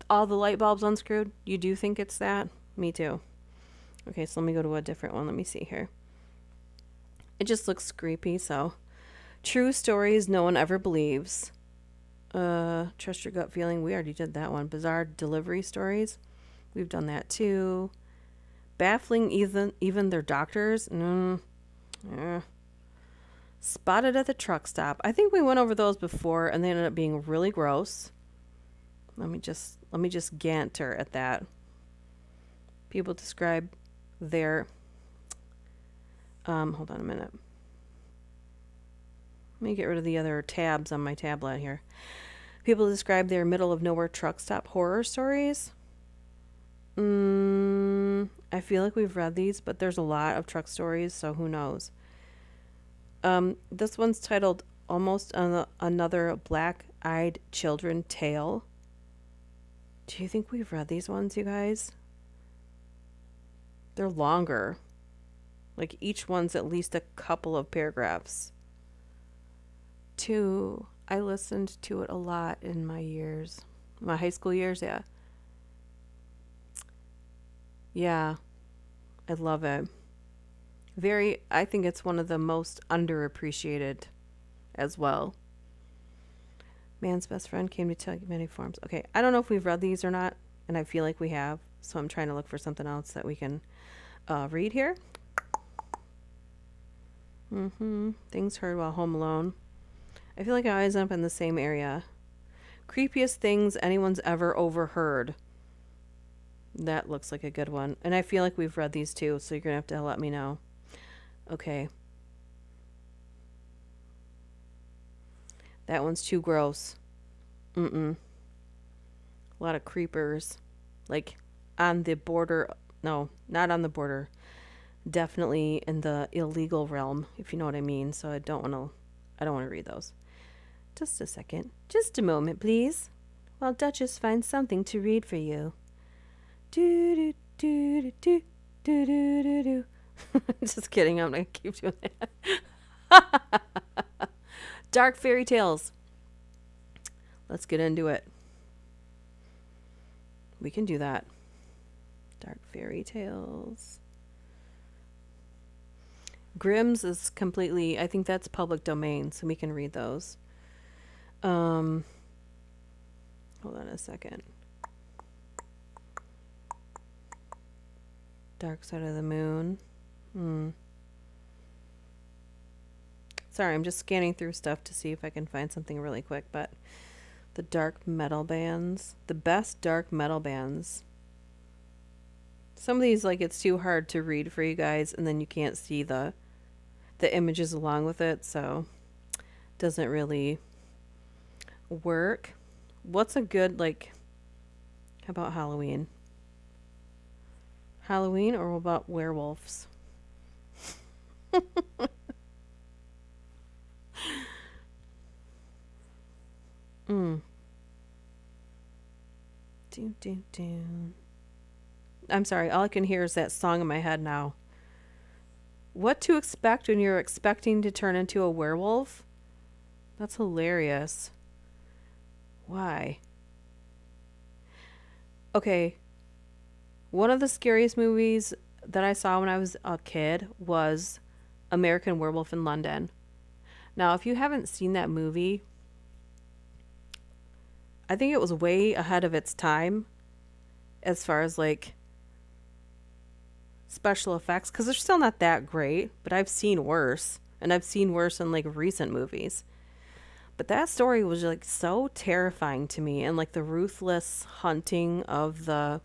all the light bulbs unscrewed. You do think it's that? Me too. Okay, so let me go to a different one. Let me see here. It just looks creepy, so. True stories no one ever believes. Trust your gut feeling. We already did that one. Bizarre delivery stories. We've done that too. Baffling even their doctors. Spotted at the truck stop. I think we went over those before and they ended up being really gross. Let me just ganter at that. People describe their hold on a minute. Let me get rid of the other tabs on my tablet here. People describe their middle of nowhere truck stop horror stories. I feel like we've read these, but there's a lot of truck stories, so who knows. This one's titled Almost Another Black-Eyed Children Tale. Do you think we've read these ones, you guys? They're longer. Like each one's at least a couple of paragraphs. Two, I listened to it a lot in my years. My high school years, yeah. Yeah, I love it. I think it's one of the most underappreciated as well. Man's best friend came to tell you many forms. Okay, I don't know if we've read these or not, and I feel like we have, so I'm trying to look for something else that we can read here. Things heard while home alone. I feel like I always end up in the same area. Creepiest things anyone's ever overheard. That looks like a good one. And I feel like we've read these too, so you're going to have to let me know. Okay. That one's too gross. A lot of creepers. Like on the border. No, not on the border. Definitely in the illegal realm, if you know what I mean. So I don't want to read those. Just a second. Just a moment, please. While Duchess finds something to read for you. Do do do do do do do do. Just kidding. I'm gonna keep doing that. Dark fairy tales. Let's get into it. We can do that. Dark fairy tales. Grimm's is completely, I think that's public domain, so we can read those. Hold on a second. Dark Side of the Moon. Sorry, I'm just scanning through stuff to see if I can find something really quick, but the dark metal bands. The best dark metal bands. Some of these, like, it's too hard to read for you guys, and then you can't see the images along with it, so it doesn't really work. What's a good, like, how about Halloween? Halloween, or what about werewolves? Do, do, do. I'm sorry, all I can hear is that song in my head now. What to expect when you're expecting to turn into a werewolf? That's hilarious. Why? Okay. One of the scariest movies that I saw when I was a kid was American Werewolf in London. Now, if you haven't seen that movie, I think it was way ahead of its time as far as like special effects, because they're still not that great, but I've seen worse, and I've seen worse in like recent movies. But that story was like so terrifying to me, and like the ruthless hunting of the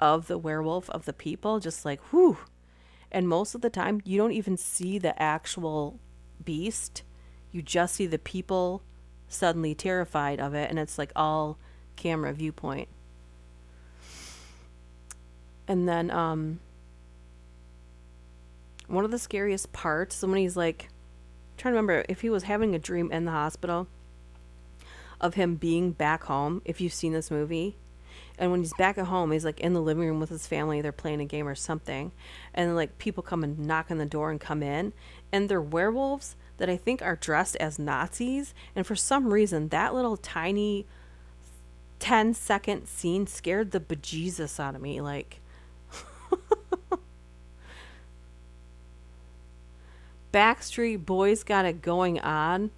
werewolf, of the people, just like whew. And most of the time you don't even see the actual beast. You just see the people suddenly terrified of it, and it's like all camera viewpoint. And then one of the scariest parts, when he's like, I'm trying to remember if he was having a dream in the hospital of him being back home, if you've seen this movie. And when he's back at home, he's like in the living room with his family, they're playing a game or something, and like people come and knock on the door and come in, and they're werewolves that I think are dressed as Nazis. And for some reason that little tiny 10-second scene scared the bejesus out of me. Like, Backstreet Boys got it going on.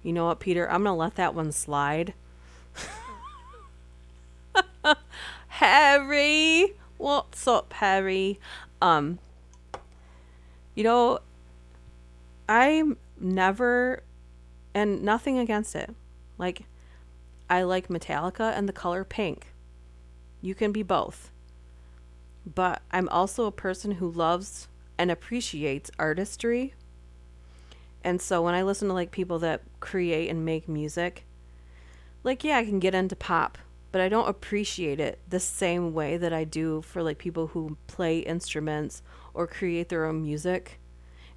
You know what, Peter? I'm gonna let that one slide. Harry, what's up, Harry? You know, I'm never, and nothing against it. Like, I like Metallica and the color pink. You can be both. But I'm also a person who loves and appreciates artistry. And so when I listen to like people that create and make music, like, yeah, I can get into pop. but I don't appreciate it the same way that I do for like people who play instruments or create their own music.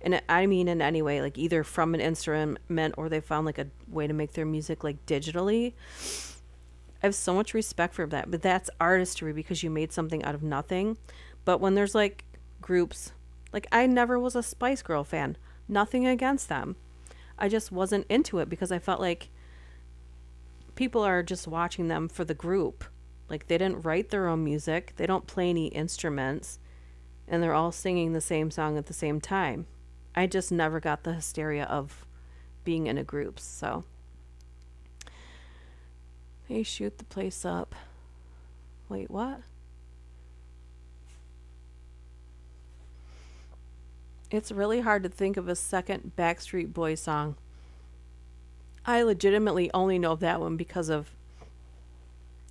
And I mean in any way, like either from an instrument or they found like a way to make their music like digitally. I have so much respect for that, but that's artistry because you made something out of nothing. But when there's like groups, like I never was a Spice Girl fan, nothing against them. I just wasn't into it because I felt like people are just watching them for the group. Like they didn't write their own music, they don't play any instruments, and they're all singing the same song at the same time. I just never got the hysteria of being in a group. So they shoot the place up. Wait, what? It's really hard to think of a second Backstreet Boys song. I legitimately only know that one because of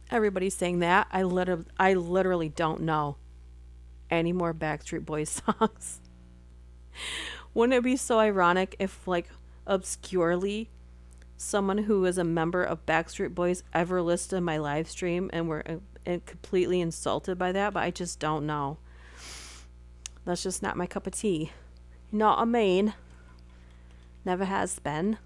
everybody saying that. I literally don't know any more Backstreet Boys songs. Wouldn't it be so ironic if, like, obscurely, someone who is a member of Backstreet Boys ever listened to my live stream and were completely insulted by that? But I just don't know. That's just not my cup of tea. Not a main. Never has been.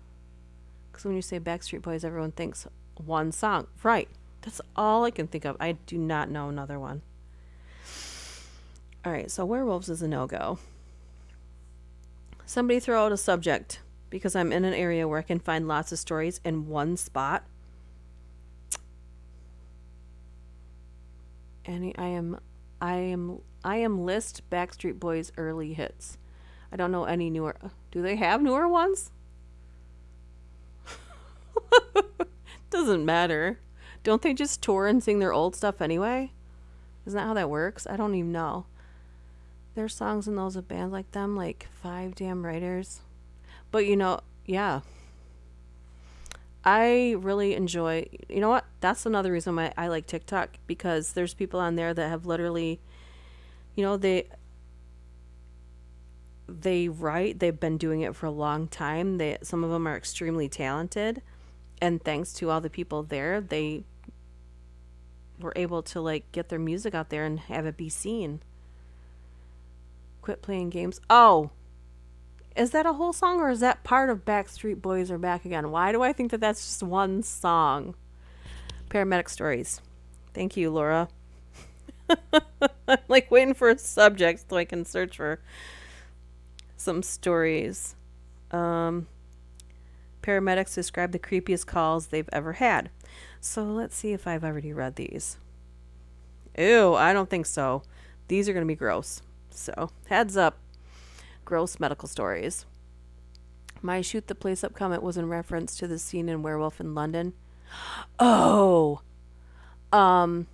Because when you say Backstreet Boys, everyone thinks one song. Right. That's all I can think of. I do not know another one. All right, so werewolves is a no-go. Somebody throw out a subject because I'm in an area where I can find lots of stories in one spot. And I am list Backstreet Boys early hits. I don't know any newer. Do they have newer ones? Doesn't matter. Don't they just tour and sing their old stuff anyway? Isn't that how that works? I don't even know. There's songs in those of bands like them, like Five Damn Writers. But yeah. I really enjoy, you know what? That's another reason why I like TikTok, because there's people on there that have literally, they write, they've been doing it for a long time. Some of them are extremely talented, and thanks to all the people there, they were able to like get their music out there and have it be seen. Quit playing games. Oh, is that a whole song or is that part of Backstreet Boys Are Back Again? Why do I think that that's just one song? Paramedic Stories. Thank you, Laura. I'm like waiting for a subject so I can search for some stories. Paramedics describe the creepiest calls they've ever had. So let's see if I've already read these. Ew, I don't think so. These are going to be gross. So, heads up. Gross medical stories. My shoot the place up comment was in reference to the scene in Werewolf in London. Oh. Do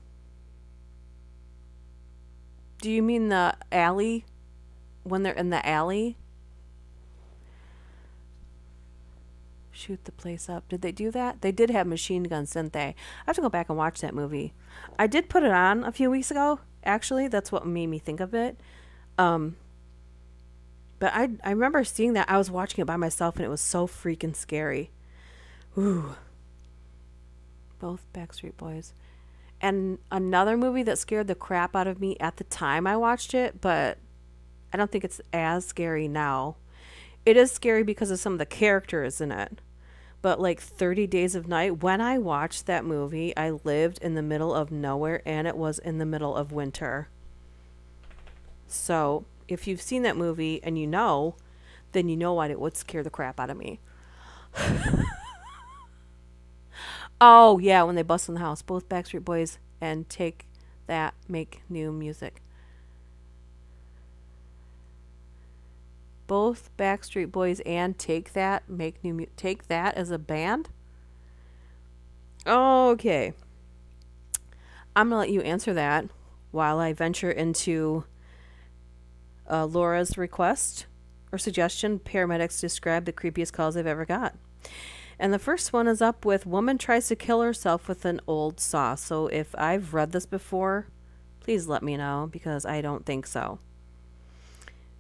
you mean the alley? When they're in the alley? Shoot the place up. Did they do that? They did have machine guns, didn't they? I have to go back and watch that movie. I did put it on a few weeks ago, actually. That's what made me think of it. But I remember seeing that. I was watching it by myself and it was so freaking scary. Ooh. Both Backstreet Boys. And another movie that scared the crap out of me at the time I watched it, but I don't think it's as scary now. It is scary because of some of the characters in it. But like 30 Days of Night, when I watched that movie, I lived in the middle of nowhere and it was in the middle of winter. So if you've seen that movie and then you know why it would scare the crap out of me. Oh, yeah, when they bust in the house. Both Backstreet Boys and Take That make new music. Both Backstreet Boys and Take That make new music. Take That as a band? Okay. I'm going to let you answer that while I venture into Laura's request or suggestion. Paramedics describe the creepiest calls they've ever got. And the first one is up with woman tries to kill herself with an old saw. So if I've read this before, please let me know because I don't think so.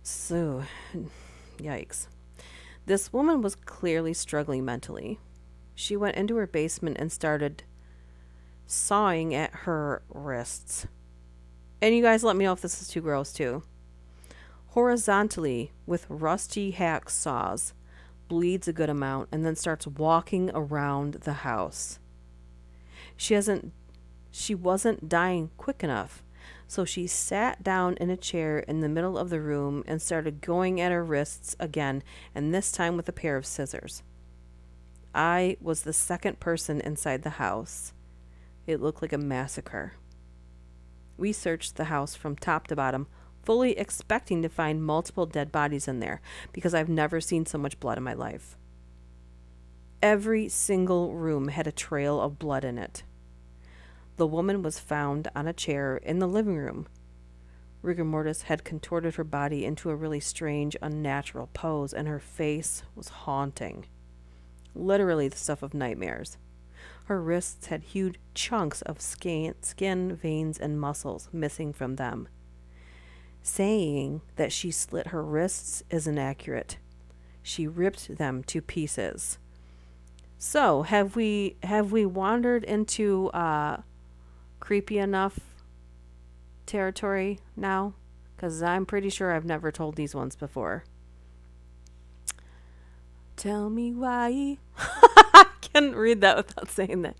So, yikes. This woman was clearly struggling mentally. She went into her basement and started sawing at her wrists. And you guys let me know if this is too gross too. Horizontally with rusty hack saws, bleeds a good amount, and then starts walking around the house. She wasn't dying quick enough, so she sat down in a chair in the middle of the room and started going at her wrists again, and this time with a pair of scissors. I was the second person inside the house. It looked like a massacre. We searched the house from top to bottom, fully expecting to find multiple dead bodies in there, because I've never seen so much blood in my life. Every single room had a trail of blood in it. The woman was found on a chair in the living room. Rigor mortis had contorted her body into a really strange, unnatural pose, and her face was haunting. Literally the stuff of nightmares. Her wrists had huge chunks of skin, veins, and muscles missing from them. Saying that she slit her wrists is inaccurate. She ripped them to pieces. So, have we wandered into creepy enough territory now? Because I'm pretty sure I've never told these ones before. Tell me why. I can't read that without saying that.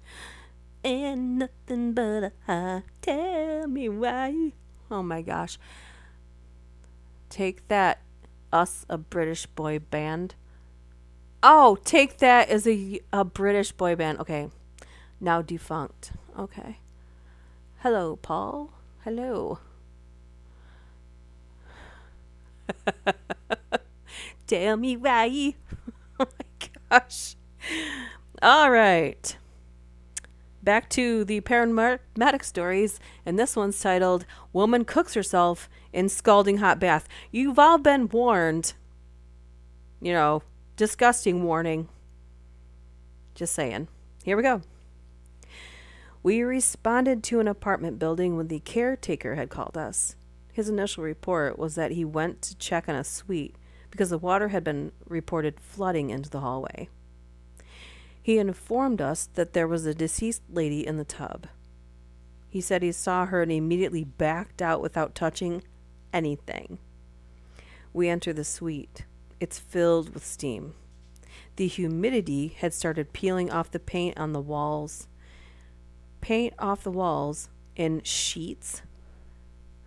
And nothing but a high. Tell me why. Oh my gosh. Take that, Us, a British boy band. Oh, Take That is a British boy band. Okay. Now defunct. Okay. Hello, Paul. Hello. Tell me why. Oh my gosh. All right. Back to the paranormatic stories, and this one's titled Woman Cooks Herself in Scalding Hot Bath. You've all been warned. You know, disgusting warning. Just saying. Here we go. We responded to an apartment building when the caretaker had called us. His initial report was that he went to check on a suite because the water had been reported flooding into the hallway. He informed us that there was a deceased lady in the tub. He said he saw her and immediately backed out without touching anything. We enter the suite. It's filled with steam. The humidity had started peeling off the paint on the walls. Paint off the walls in sheets.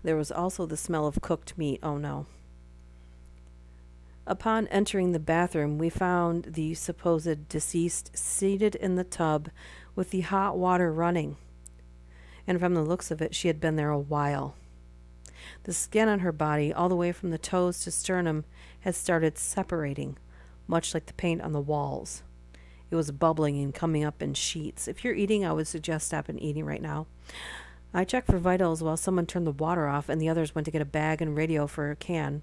There was also the smell of cooked meat. Oh no. Upon entering the bathroom, we found the supposed deceased seated in the tub with the hot water running. And from the looks of it, she had been there a while. The skin on her body, all the way from the toes to sternum, had started separating, much like the paint on the walls. It was bubbling and coming up in sheets. If you're eating, I would suggest stopping eating right now. I checked for vitals while someone turned the water off and the others went to get a bag and radio for a can.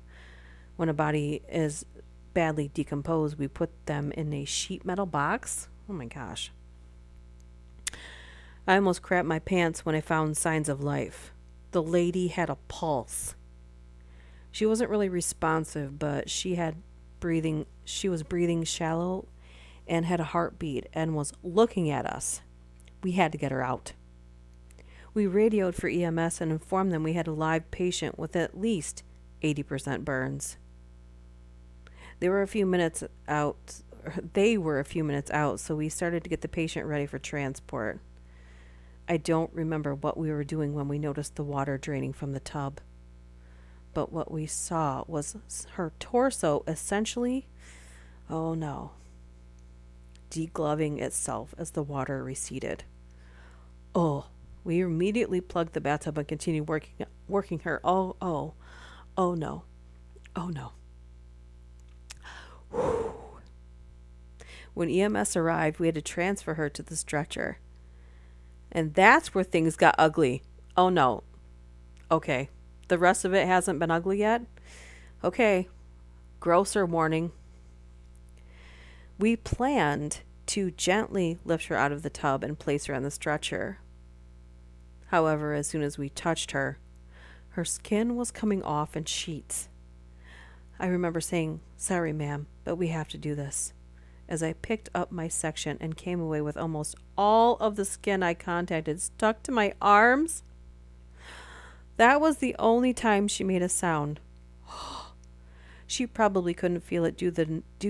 When a body is badly decomposed, we put them in a sheet metal box. Oh my gosh. I almost crapped my pants when I found signs of life. The lady had a pulse. She wasn't really responsive, but she was breathing shallow and had a heartbeat and was looking at us. We had to get her out. We radioed for EMS and informed them we had a live patient with at least 80% burns. They were a few minutes out, so we started to get the patient ready for transport. I don't remember what we were doing when we noticed the water draining from the tub. But what we saw was her torso essentially, oh no, degloving itself as the water receded. Oh, we immediately plugged the bathtub and continued working her. Oh no. Oh no. Whew. When EMS arrived, we had to transfer her to the stretcher. And that's where things got ugly. Oh no. Okay. The rest of it hasn't been ugly yet? Okay. Grosser warning. We planned to gently lift her out of the tub and place her on the stretcher. However, as soon as we touched her, her skin was coming off in sheets. I remember saying, "Sorry, ma'am, but we have to do this," as I picked up my section and came away with almost all of the skin I contacted stuck to my arms. That was the only time she made a sound. She probably couldn't feel it due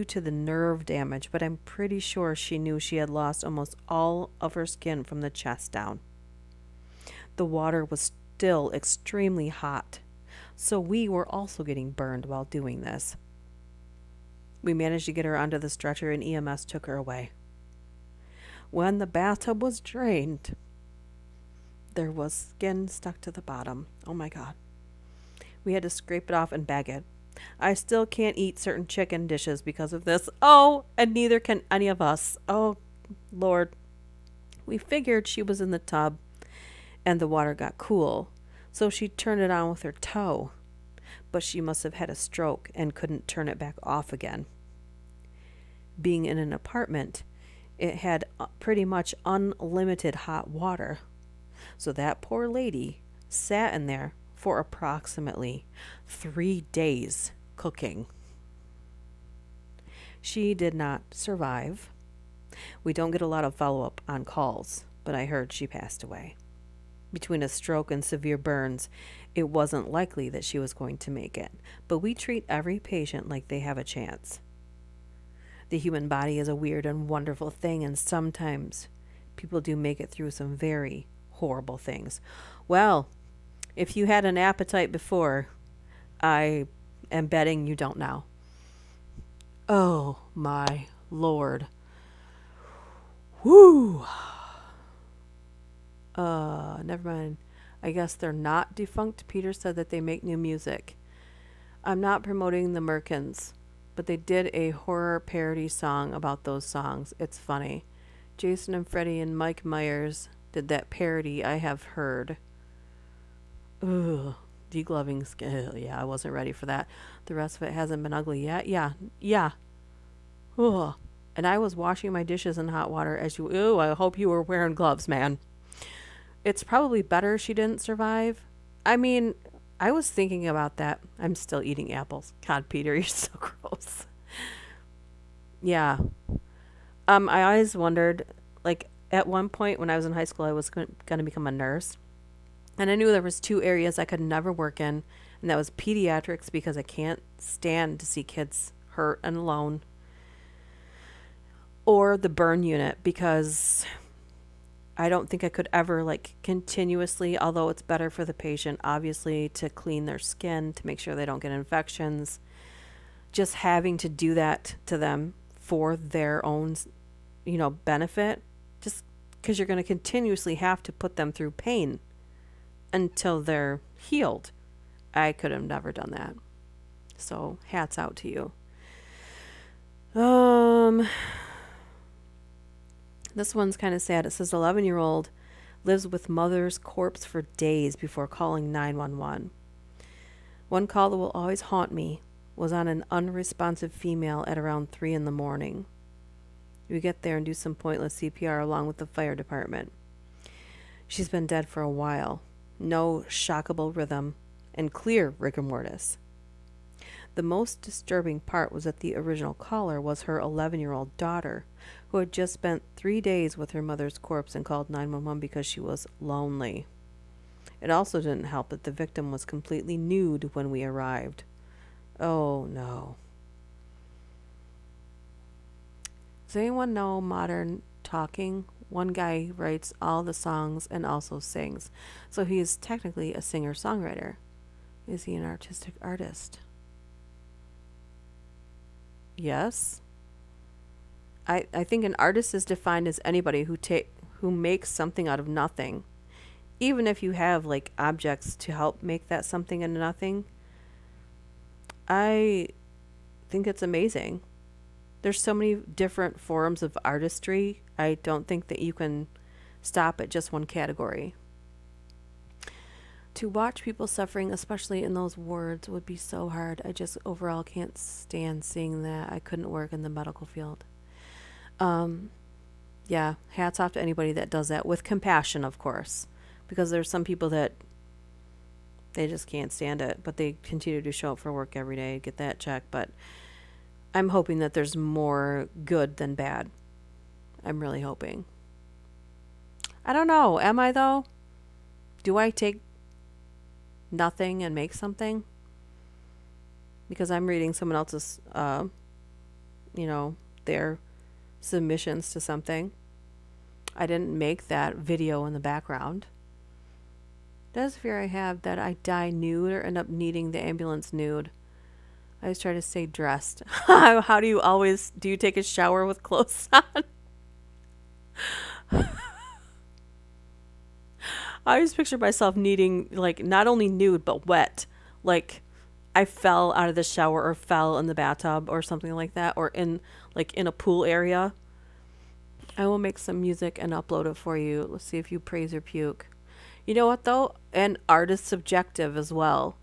to the nerve damage, but I'm pretty sure she knew she had lost almost all of her skin from the chest down. The water was still extremely hot, so we were also getting burned while doing this. We managed to get her onto the stretcher and EMS took her away. When the bathtub was drained, there was skin stuck to the bottom. Oh my God. We had to scrape it off and bag it. I still can't eat certain chicken dishes because of this. Oh, and neither can any of us. Oh, Lord. We figured she was in the tub and the water got cool, so she turned it on with her toe. But she must have had a stroke and couldn't turn it back off again. Being in an apartment, it had pretty much unlimited hot water. So that poor lady sat in there for approximately 3 days cooking. She did not survive. We don't get a lot of follow-up on calls, but I heard she passed away. Between a stroke and severe burns, it wasn't likely that she was going to make it, but we treat every patient like they have a chance. The human body is a weird and wonderful thing, and sometimes people do make it through some very horrible things. Well, if you had an appetite before, I am betting you don't now. Oh my Lord. Whoo! Never mind. I guess they're not defunct. Peter said that they make new music. I'm not promoting the Merkins, but they did a horror parody song about those songs. It's funny. Jason and Freddie and Mike Myers did that parody I have heard. Ugh. Degloving skin. Yeah, I wasn't ready for that. The rest of it hasn't been ugly yet. Yeah. Ugh. And I was washing my dishes in hot water as you... Ooh, I hope you were wearing gloves, man. It's probably better she didn't survive. I mean, I was thinking about that. I'm still eating apples. God, Peter, you're so gross. Yeah. I always wondered, like, at one point when I was in high school, I was going to become a nurse. And I knew there was 2 areas I could never work in, and that was pediatrics because I can't stand to see kids hurt and alone, or the burn unit because I don't think I could ever like continuously, although it's better for the patient obviously to clean their skin to make sure they don't get infections, just having to do that to them for their own, benefit, just because you're going to continuously have to put them through pain until they're healed. I could have never done that. So hats out to you. This one's kind of sad. It says 11-year-old lives with mother's corpse for days before calling 911. One call that will always haunt me was on an unresponsive female at around 3 in the morning. We get there and do some pointless CPR along with the fire department. She's been dead for a while. No shockable rhythm, and clear rigor mortis. The most disturbing part was that the original caller was her 11-year-old daughter, who had just spent 3 days with her mother's corpse and called 911 because she was lonely. It also didn't help that the victim was completely nude when we arrived. Oh no. Does anyone know Modern Talking? One guy writes all the songs and also sings. So he is technically a singer-songwriter. Is he an artistic artist? Yes. I think an artist is defined as anybody who makes something out of nothing. Even if you have like objects to help make that something into nothing. I think it's amazing. There's so many different forms of artistry. I don't think that you can stop at just one category. To watch people suffering, especially in those wards, would be so hard. I just overall can't stand seeing that. I couldn't work in the medical field. Yeah, hats off to anybody that does that with compassion, of course, because there's some people that they just can't stand it, but they continue to show up for work every day, get that check. But I'm hoping that there's more good than bad. I'm really hoping. I don't know. Am I though? Do I take nothing and make something? Because I'm reading someone else's, you know, their submissions to something. I didn't make that video in the background. That's fear I have that I die nude or end up needing the ambulance nude. I always try to stay dressed. How do you take a shower with clothes on? I always picture myself needing, like, not only nude, but wet. Like, I fell out of the shower or fell in the bathtub or something like that, or in a pool area. I will make some music and upload it for you. Let's see if you praise or puke. You know what, though? And art is subjective as well.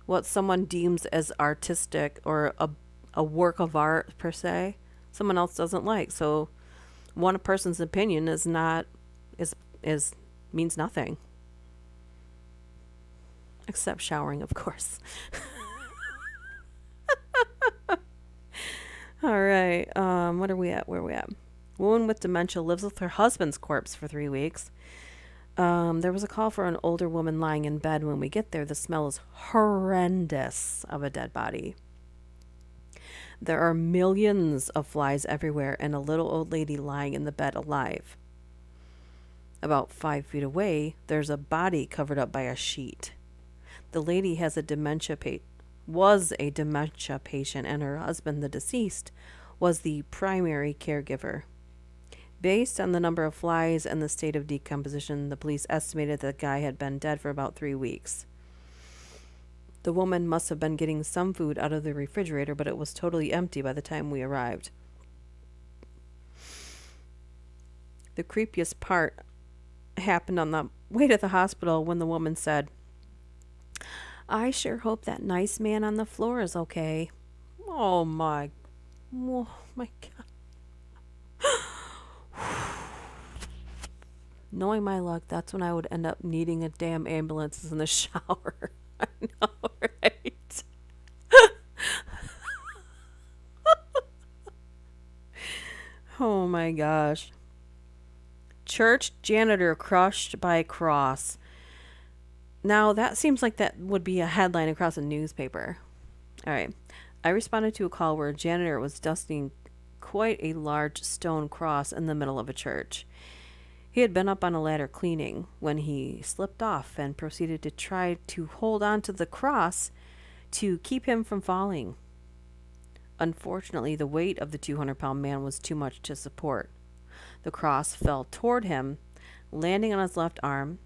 What someone deems as artistic or a work of art, per se, someone else doesn't like. So, one person's opinion is not, is means nothing. Except showering, of course. All right. What are we at? Where are we at? Woman with dementia lives with her husband's corpse for 3 weeks. There was a call for an older woman lying in bed. When we get there, the smell is horrendous of a dead body. There are millions of flies everywhere and a little old lady lying in the bed alive. About 5 feet away, there's a body covered up by a sheet. The lady was a dementia patient, and her husband, the deceased, was the primary caregiver. Based on the number of flies and the state of decomposition, the police estimated that the guy had been dead for about 3 weeks. The woman must have been getting some food out of the refrigerator, but it was totally empty by the time we arrived. The creepiest part happened on the way to the hospital when the woman said, "I sure hope that nice man on the floor is okay." Oh my God. Knowing my luck, that's when I would end up needing a damn ambulance in the shower. I know, right? Oh my gosh. Church janitor crushed by cross. Now, that seems like that would be a headline across a newspaper. All right. I responded to a call where a janitor was dusting quite a large stone cross in the middle of a church. He had been up on a ladder cleaning when he slipped off and proceeded to try to hold on to the cross to keep him from falling. Unfortunately, the weight of the 200-pound man was too much to support. The cross fell toward him, landing on his left arm,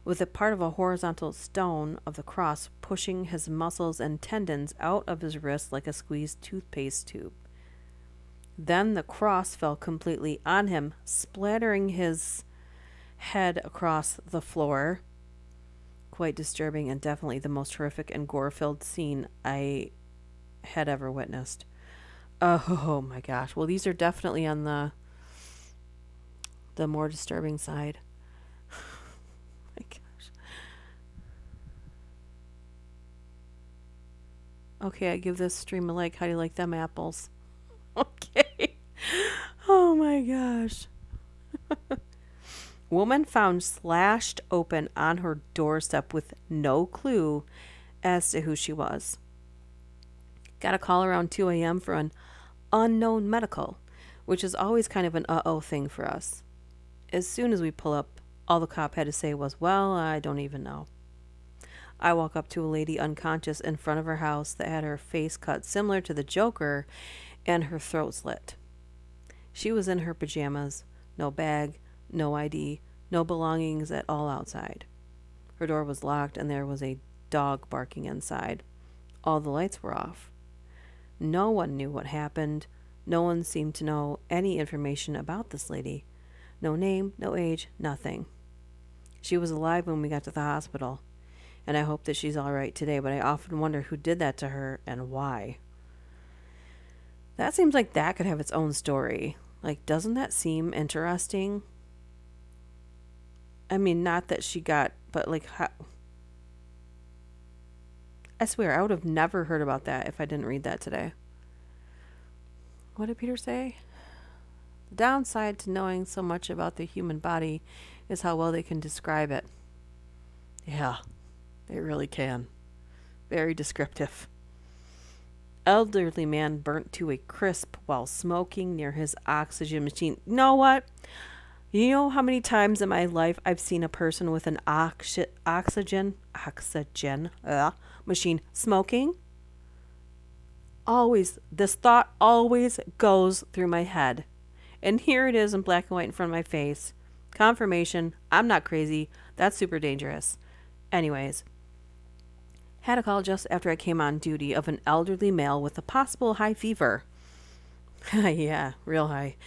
with a part of a horizontal stone of the cross pushing his muscles and tendons out of his wrist like a squeezed toothpaste tube. Then the cross fell completely on him, splattering his head across the floor. Quite disturbing and definitely the most horrific and gore-filled scene I had ever witnessed. Oh my gosh. Well, these are definitely on the more disturbing side. My gosh. Okay, I give this stream a like. How do you like them apples? Okay. Oh my gosh. Woman found slashed open on her doorstep with no clue as to who she was. Got a call around 2 a.m. for an unknown medical, which is always kind of an uh-oh thing for us. As soon as we pull up, all the cop had to say was, "Well, I don't even know." I walk up to a lady unconscious in front of her house that had her face cut similar to the Joker and her throat slit. She was in her pajamas, no bag, no ID, no belongings at all outside. Her door was locked and there was a dog barking inside. All the lights were off. No one knew what happened. No one seemed to know any information about this lady. No name, no age, nothing. She was alive when we got to the hospital, and I hope that she's all right today, but I often wonder who did that to her and why. That seems like that could have its own story. Like, doesn't that seem interesting? I mean, not that she got, but like, how? I swear, I would have never heard about that if I didn't read that today. What did Peter say? The downside to knowing so much about the human body is how well they can describe it. Yeah, they really can. Very descriptive. Elderly man burnt to a crisp while smoking near his oxygen machine. You know what? You know how many times in my life I've seen a person with an oxygen machine smoking? Always, this thought always goes through my head. And here it is in black and white in front of my face. Confirmation, I'm not crazy. That's super dangerous. Anyways, had a call just after I came on duty of an elderly male with a possible high fever. Yeah, real high.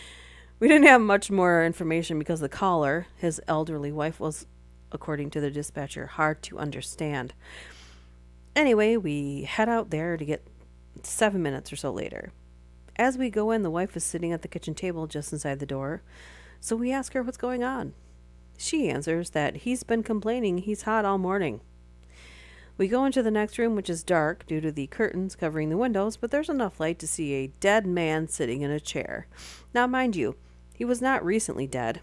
We didn't have much more information because the caller, his elderly wife, was, according to the dispatcher, hard to understand. Anyway, we head out there to get 7 minutes or so later. As we go in, the wife is sitting at the kitchen table just inside the door, so we ask her what's going on. She answers that he's been complaining he's hot all morning. We go into the next room, which is dark due to the curtains covering the windows, but there's enough light to see a dead man sitting in a chair. Now, mind you, he was not recently dead.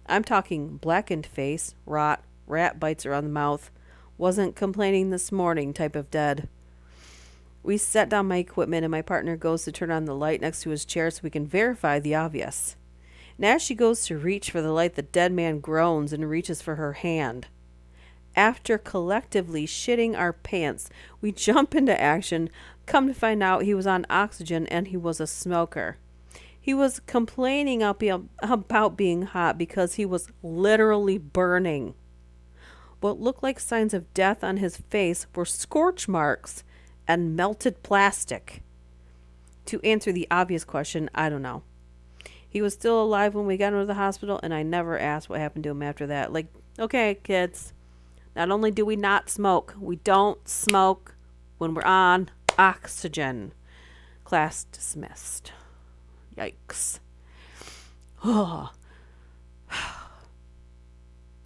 I'm talking blackened face, rot, rat bites around the mouth, wasn't complaining this morning type of dead. We set down my equipment and my partner goes to turn on the light next to his chair so we can verify the obvious. And as she goes to reach for the light, the dead man groans and reaches for her hand. After collectively shitting our pants, we jump into action, come to find out he was on oxygen and he was a smoker. He was complaining about being hot because he was literally burning. What looked like signs of death on his face were scorch marks and melted plastic. To answer the obvious question, I don't know. He was still alive when we got him to the hospital, and I never asked what happened to him after that. Like, okay, kids, not only do we not smoke, we don't smoke when we're on oxygen. Class dismissed. Yikes. Oh.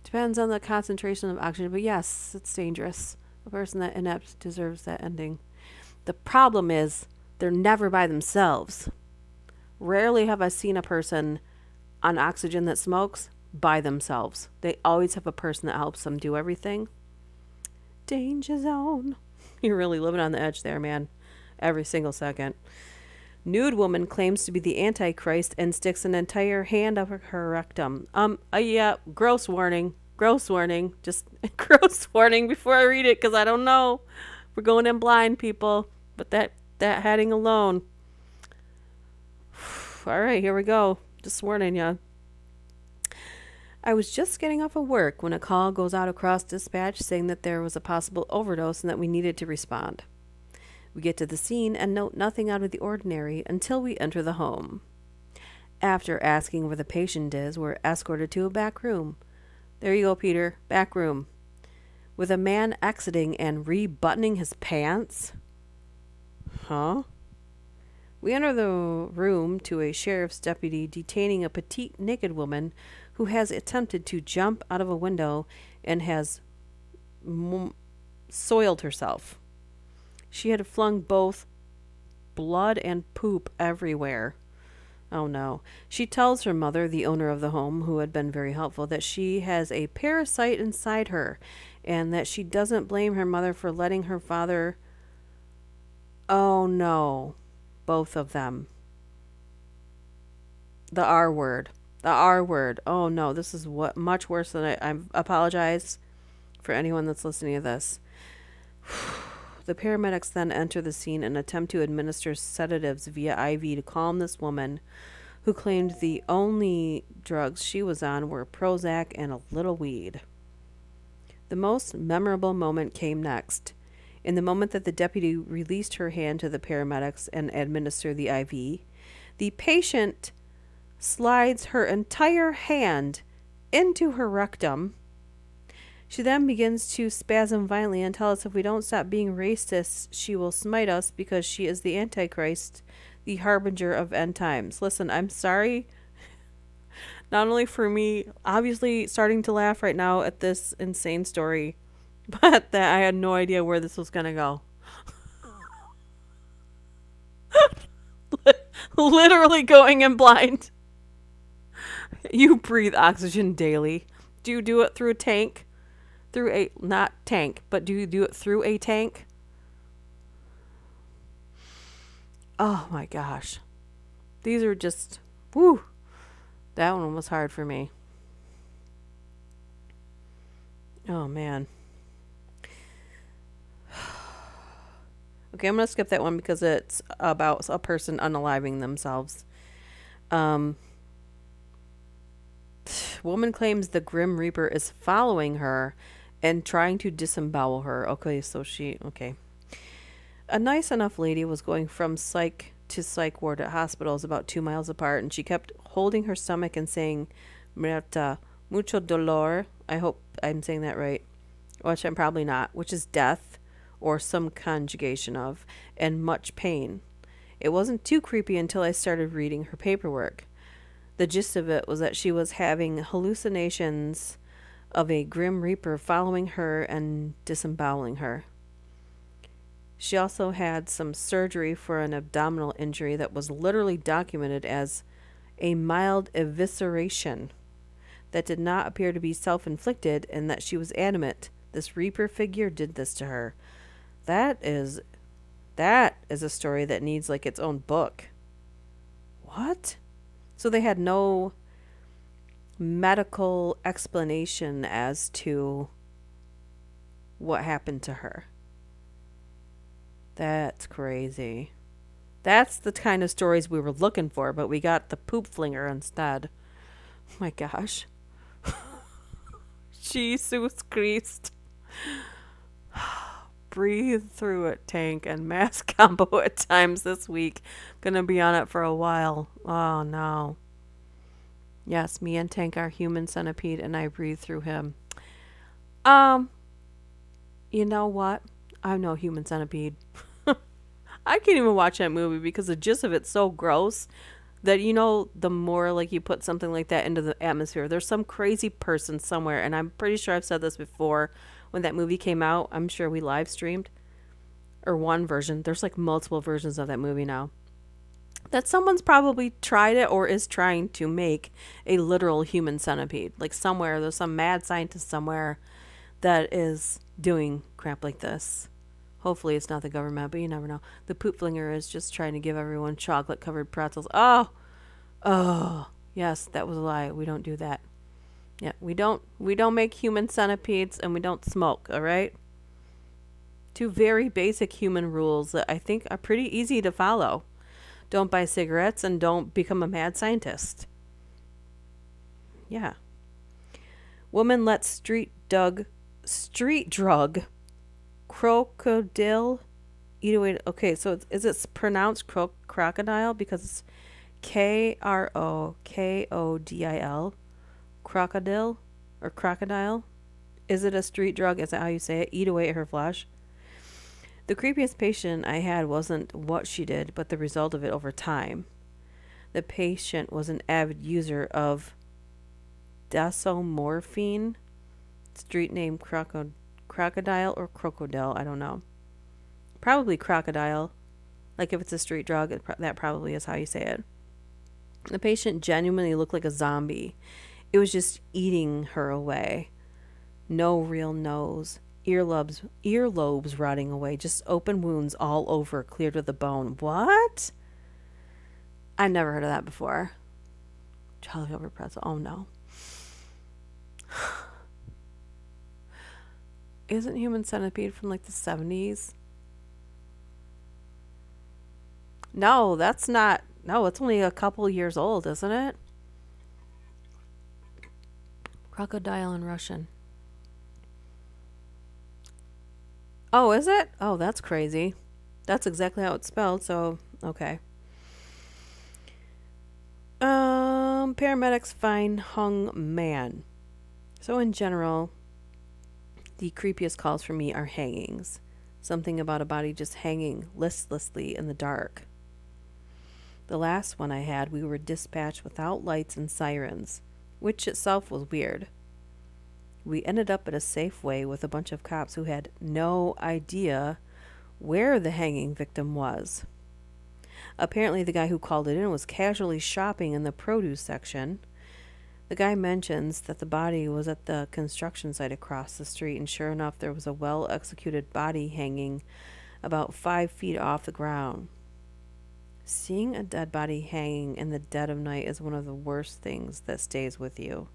Depends on the concentration of oxygen, but yes, it's dangerous. A person that inept deserves that ending. The problem is they're never by themselves. Rarely have I seen a person on oxygen that smokes by themselves. They always have a person that helps them do everything. Danger zone. You're really living on the edge there, man. Every single second. Nude woman claims to be the Antichrist and sticks an entire hand up her rectum. Yeah, gross warning. Gross warning. Just gross warning before I read it because I don't know. We're going in blind, people. But that heading alone. All right, here we go. Just warning ya. I was just getting off of work when a call goes out across dispatch saying that there was a possible overdose and that we needed to respond. We get to the scene and note nothing out of the ordinary until we enter the home. After asking where the patient is, we're escorted to a back room. There you go, Peter. Back room. With a man exiting and rebuttoning his pants? Huh? We enter the room to a sheriff's deputy detaining a petite naked woman who has attempted to jump out of a window and has soiled herself. She had flung both blood and poop everywhere. Oh no. She tells her mother, the owner of the home, who had been very helpful, that she has a parasite inside her and that she doesn't blame her mother for letting her father... Oh no. Both of them. The R word. The R word. Oh no, this is much worse than I apologize for anyone that's listening to this. The paramedics then enter the scene and attempt to administer sedatives via IV to calm this woman, who claimed the only drugs she was on were Prozac and a little weed. The most memorable moment came next. In the moment that the deputy released her hand to the paramedics and administered the IV, the patient slides her entire hand into her rectum. She then begins to spasm violently and tell us if we don't stop being racist, she will smite us because she is the Antichrist, the harbinger of end times. Listen, I'm sorry. Not only for me, obviously starting to laugh right now at this insane story, but that I had no idea where this was going to go. Literally going in blind. You breathe oxygen daily. Do you do it through a tank? Through a, not tank, but do you do it through a tank? Oh my gosh. These are just, whoo. That one was hard for me. Oh man. Okay, I'm going to skip that one because it's about a person unaliving themselves. Um, Woman claims the Grim Reaper is following her and trying to disembowel her. Okay. A nice enough lady was going from psych to psych ward at hospitals about 2 miles apart, and she kept holding her stomach and saying, Muerta, mucho dolor. I hope I'm saying that right, which I'm probably not, which is death or some conjugation of, and much pain. It wasn't too creepy until I started reading her paperwork. The gist of it was that she was having hallucinations of a Grim Reaper following her and disemboweling her. She also had some surgery for an abdominal injury that was literally documented as a mild evisceration that did not appear to be self-inflicted, and that she was adamant this Reaper figure did this to her. That is a story that needs like its own book. What? So they had no medical explanation as to what happened to her. That's crazy. That's the kind of stories we were looking for, but we got the poop flinger instead. Oh my gosh. Jesus Christ. Breathe through it, Tank, and mass combo at times this week. Gonna be on it for a while. Oh no. Yes, me and Tank are human centipede, and I breathe through him. You know what? I'm no human centipede. I can't even watch that movie because the gist of it's so gross that, you know, the more like you put something like that into the atmosphere, there's some crazy person somewhere, and I'm pretty sure I've said this before when that movie came out. I'm sure we live streamed, or one version. There's like multiple versions of that movie now. That someone's probably tried it or is trying to make a literal human centipede. Like somewhere, there's some mad scientist somewhere that is doing crap like this. Hopefully it's not the government, but you never know. The poop flinger is just trying to give everyone chocolate covered pretzels. Oh, yes, that was a lie. We don't do that. Yeah, we don't make human centipedes, and we don't smoke, all right? Two very basic human rules that I think are pretty easy to follow. Don't buy cigarettes and don't become a mad scientist. Yeah. Woman lets street drug crocodile eat away. Okay, so is it pronounced crocodile because it's Krokodil? Crocodile or crocodile? Is it a street drug? Is that how you say it? Eat away at her flesh. The creepiest patient I had wasn't what she did, but the result of it over time. The patient was an avid user of dasomorphine, street name crocodile or crocodile, I don't know. Probably crocodile. Like if it's a street drug, that probably is how you say it. The patient genuinely looked like a zombie. It was just eating her away. No real nose. Earlobes rotting away. Just open wounds all over, clear to the bone. What? I never heard of that before. Jolly covered pretzel. Oh no. Isn't Human Centipede from like the 70s? No, that's not. No, it's only a couple years old, isn't it? Crocodile in Russian. Oh, is it? Oh, that's crazy. That's exactly how it's spelled, so okay. Paramedics find hung man. So in general, the creepiest calls for me are hangings. Something about a body just hanging listlessly in the dark. The last one I had, we were dispatched without lights and sirens, which itself was weird. We ended up at a Safeway with a bunch of cops who had no idea where the hanging victim was. Apparently, the guy who called it in was casually shopping in the produce section. The guy mentions that the body was at the construction site across the street, and sure enough, there was a well executed body hanging about 5 feet off the ground. Seeing a dead body hanging in the dead of night is one of the worst things that stays with you.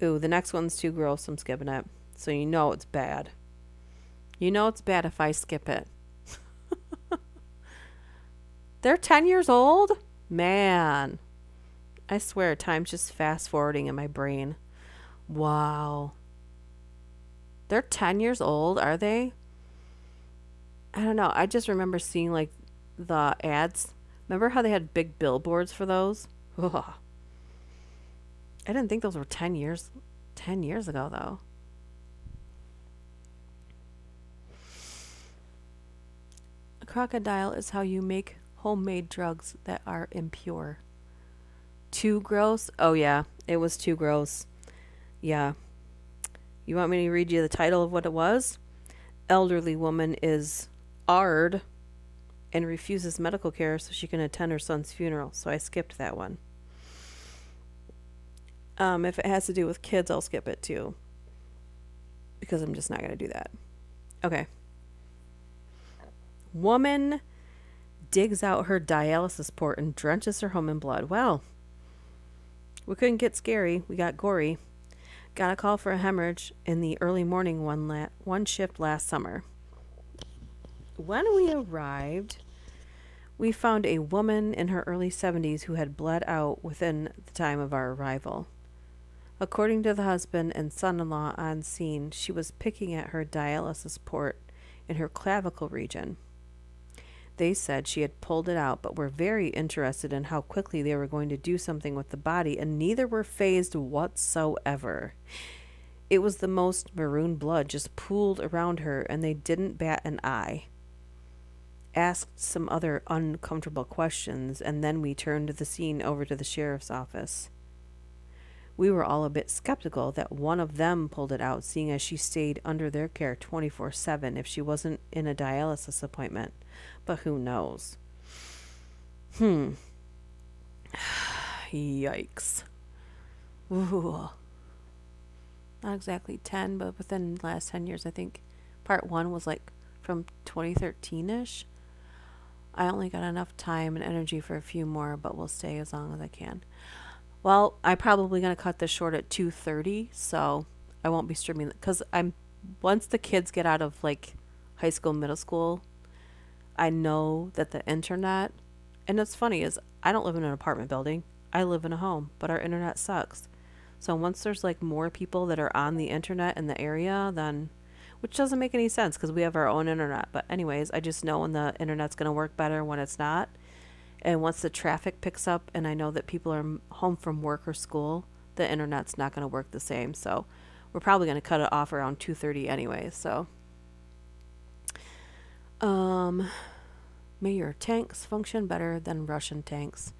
Ooh, the next one's too gross. I'm skipping it. So you know it's bad. You know it's bad if I skip it. They're 10 years old? Man. I swear, time's just fast forwarding in my brain. Wow. They're 10 years old, are they? I don't know. I just remember seeing like the ads. Remember how they had big billboards for those? Ugh. I didn't think those were 10 years ago though. A crocodile is how you make homemade drugs that are impure. Too gross? Oh yeah, it was too gross. Yeah. You want me to read you the title of what it was? Elderly woman is ARD and refuses medical care so she can attend her son's funeral. So I skipped that one. If it has to do with kids, I'll skip it too. Because I'm just not going to do that. Okay. Woman digs out her dialysis port and drenches her home in blood. Well, we couldn't get scary. We got gory. Got a call for a hemorrhage in the early morning one shift last summer. When we arrived, we found a woman in her early 70s who had bled out within the time of our arrival. According to the husband and son-in-law on scene, she was picking at her dialysis port in her clavicle region. They said she had pulled it out, but were very interested in how quickly they were going to do something with the body, and neither were fazed whatsoever. It was the most maroon blood just pooled around her, and they didn't bat an eye. Asked some other uncomfortable questions, and then we turned the scene over to the sheriff's office. We were all a bit skeptical that one of them pulled it out, seeing as she stayed under their care 24/7 if she wasn't in a dialysis appointment. But who knows? Yikes. Ooh. Not exactly 10, but within the last 10 years, I think part 1 was like from 2013-ish. I only got enough time and energy for a few more, but will stay as long as I can. Well, I'm probably going to cut this short at 2:30, so I won't be streaming because once the kids get out of like high school, middle school, I know that the internet, and what's funny is I don't live in an apartment building. I live in a home, but our internet sucks. So once there's like more people that are on the internet in the area, then, which doesn't make any sense because we have our own internet. But anyways, I just know when the internet's going to work better when it's not. And once the traffic picks up and I know that people are home from work or school, the internet's not going to work the same. So we're probably going to cut it off around 2:30 anyway. So, may your tanks function better than Russian tanks.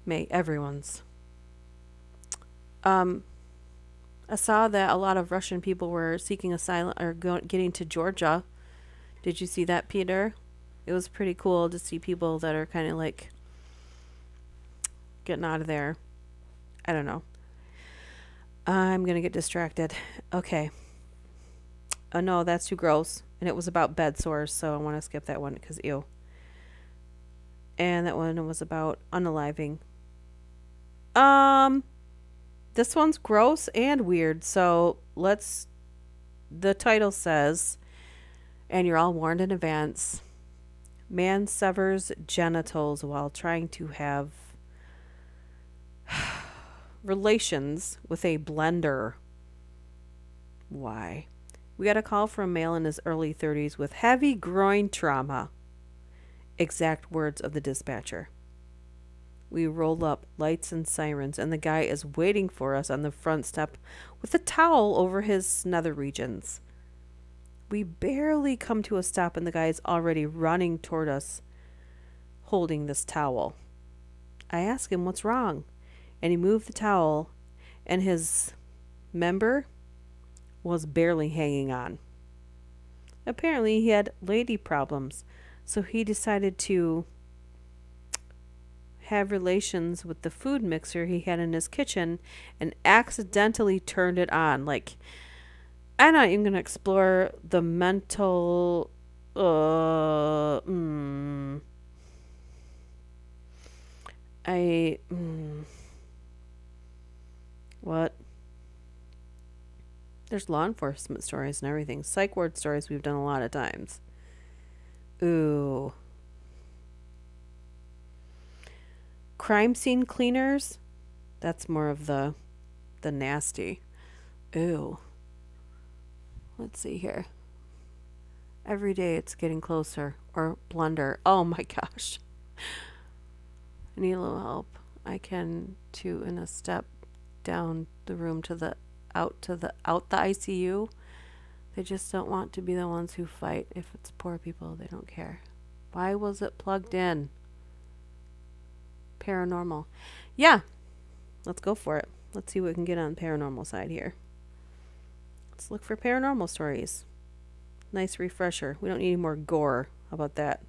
May everyone's. I saw that a lot of Russian people were seeking asylum or getting to Georgia. Did you see that, Peter? It was pretty cool to see people that are kind of like getting out of there. I don't know. I'm going to get distracted. Okay. Oh, no, that's too gross. And it was about bed sores, so I want to skip that one because ew. And that one was about unaliving. This one's gross and weird, so the title says, and you're all warned in advance, man severs genitals while trying to have relations with a blender. Why? We got a call from a male in his early 30s with heavy groin trauma. Exact words of the dispatcher. We roll up, lights and sirens, and the guy is waiting for us on the front step with a towel over his nether regions. We barely come to a stop and the guy is already running toward us, holding this towel. I ask him what's wrong, and he moved the towel, and his member was barely hanging on. Apparently he had lady problems, so he decided to have relations with the food mixer he had in his kitchen and accidentally turned it on. Like, I'm not even going to explore the mental. Uh, mm, I. What? There's law enforcement stories and everything. Psych ward stories we've done a lot of times. Ooh. Crime scene cleaners? That's more of the nasty. Ooh. Let's see here. Every day it's getting closer. Or blunder. Oh my gosh. I need a little help. I can too in a step down the room to the out the ICU. They just don't want to be the ones who fight. If it's poor people, they don't care. Why was it plugged in? Paranormal. Yeah. Let's go for it. Let's see what we can get on the paranormal side here. Let's look for paranormal stories. Nice refresher. We don't need any more gore. How about that?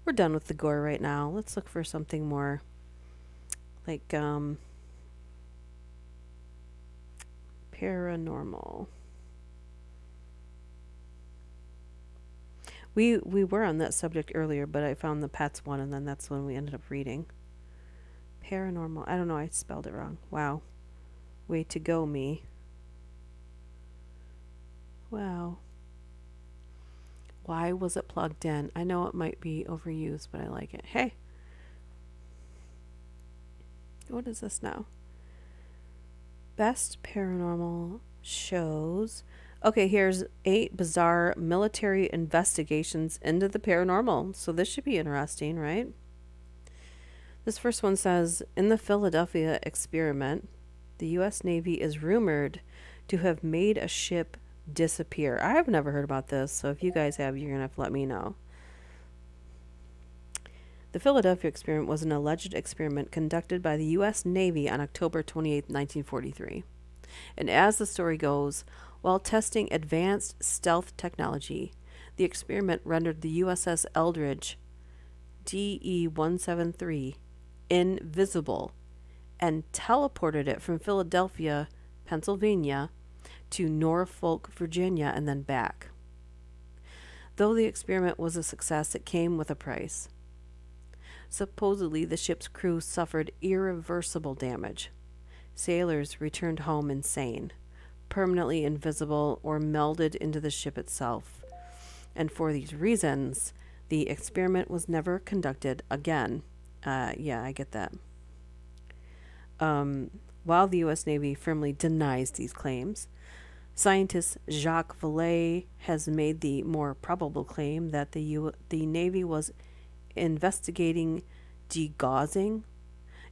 We're done with the gore right now. Let's look for something more like paranormal. We were on that subject earlier, but I found the pets one, and then that's when we ended up reading. Paranormal. I don't know. I spelled it wrong. Wow. Way to go, me. Wow. Why was it plugged in? I know it might be overused, but I like it. Hey. What is this now? Best paranormal shows. Okay, here's 8 bizarre military investigations into the paranormal. So this should be interesting, right? This first one says, in the Philadelphia experiment, the U.S. Navy is rumored to have made a ship disappear. I have never heard about this, so if you guys have, you're going to have to let me know. The Philadelphia experiment was an alleged experiment conducted by the U.S. Navy on October 28, 1943. And as the story goes, while testing advanced stealth technology, the experiment rendered the USS Eldridge DE-173 invisible and teleported it from Philadelphia, Pennsylvania, to Norfolk, Virginia, and then back. Though the experiment was a success, it came with a price. Supposedly, the ship's crew suffered irreversible damage. Sailors returned home insane, permanently invisible, or melded into the ship itself. And for these reasons, the experiment was never conducted again. Yeah, I get that. While the U.S. Navy firmly denies these claims, scientist Jacques Vallée has made the more probable claim that the Navy was investigating degaussing,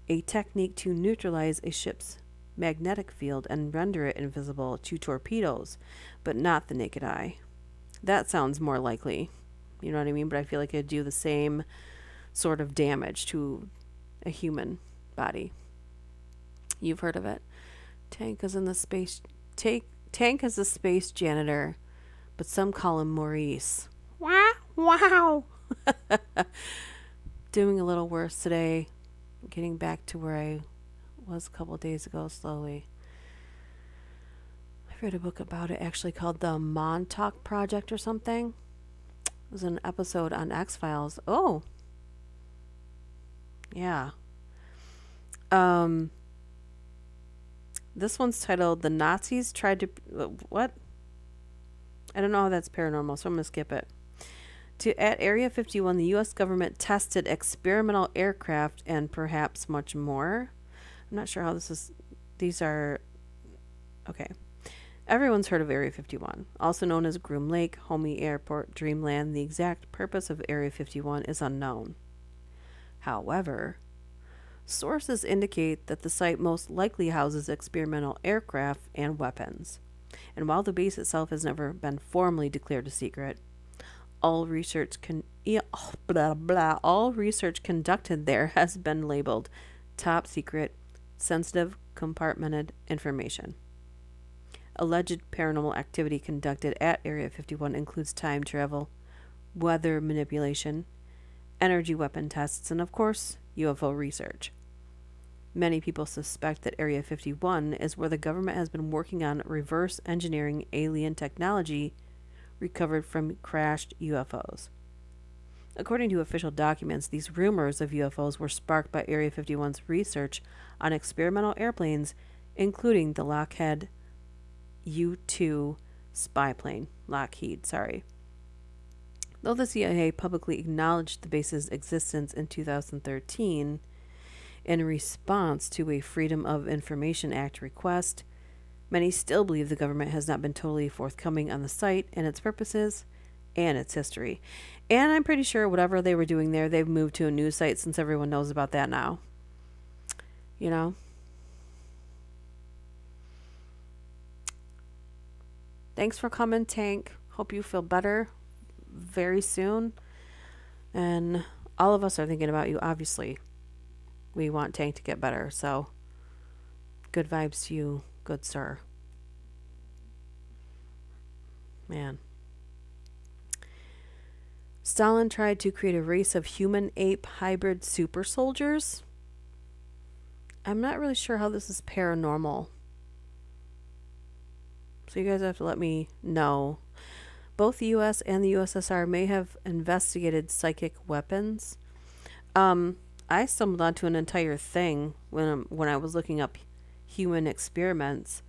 a technique to neutralize a ship's magnetic field and render it invisible to torpedoes, but not the naked eye. That sounds more likely. You know what I mean? But I feel like it'd do the same sort of damage to a human body. You've heard of it. Tank is a space janitor, but some call him Maurice. Wow. Doing a little worse today. Getting back to where I was a couple of days ago slowly. I read a book about it actually called the Montauk Project or something. It was an episode on X-Files. Oh. Yeah. This one's titled The Nazis Tried to... What? I don't know how that's paranormal, so I'm going to skip it. At Area 51, the U.S. government tested experimental aircraft and perhaps much more. I'm not sure how this is... These are... Okay. Everyone's heard of Area 51, also known as Groom Lake, Homey Airport, Dreamland. The exact purpose of Area 51 is unknown. However, sources indicate that the site most likely houses experimental aircraft and weapons. And while the base itself has never been formally declared a secret, all research conducted there has been labeled top secret, sensitive, compartmented information. Alleged paranormal activity conducted at Area 51 includes time travel, weather manipulation, energy weapon tests, and of course, UFO research. Many people suspect that Area 51 is where the government has been working on reverse engineering alien technology recovered from crashed UFOs. According to official documents, these rumors of UFOs were sparked by Area 51's research on experimental airplanes, including the Lockheed U-2 spy plane. Lockheed, sorry. Though the CIA publicly acknowledged the base's existence in 2013 in response to a Freedom of Information Act request, many still believe the government has not been totally forthcoming on the site and its purposes and its history. And I'm pretty sure whatever they were doing there, they've moved to a new site since everyone knows about that now. You know? Thanks for coming, Tank. Hope you feel better very soon. And all of us are thinking about you, obviously. We want Tank to get better, so good vibes to you, good sir. Man. Stalin tried to create a race of human-ape hybrid super soldiers. I'm not really sure how this is paranormal. So you guys have to let me know. Both the US and the USSR may have investigated psychic weapons. I stumbled onto an entire thing when I was looking up human experiments.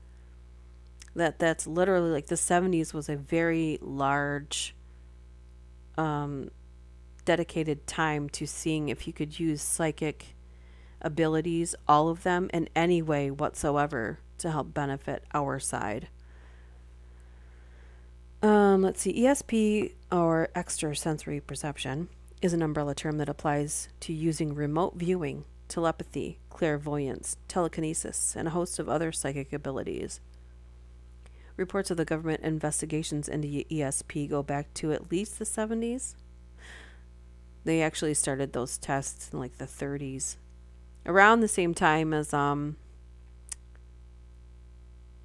That's literally like the 70s was a very large dedicated time to seeing if you could use psychic abilities, all of them, in any way whatsoever to help benefit our side. Let's see. ESP, or extrasensory perception, is an umbrella term that applies to using remote viewing, telepathy, clairvoyance, telekinesis, and a host of other psychic abilities. Reports of the government investigations into ESP go back to at least the 70s. They actually started those tests in like the 30s. Around the same time as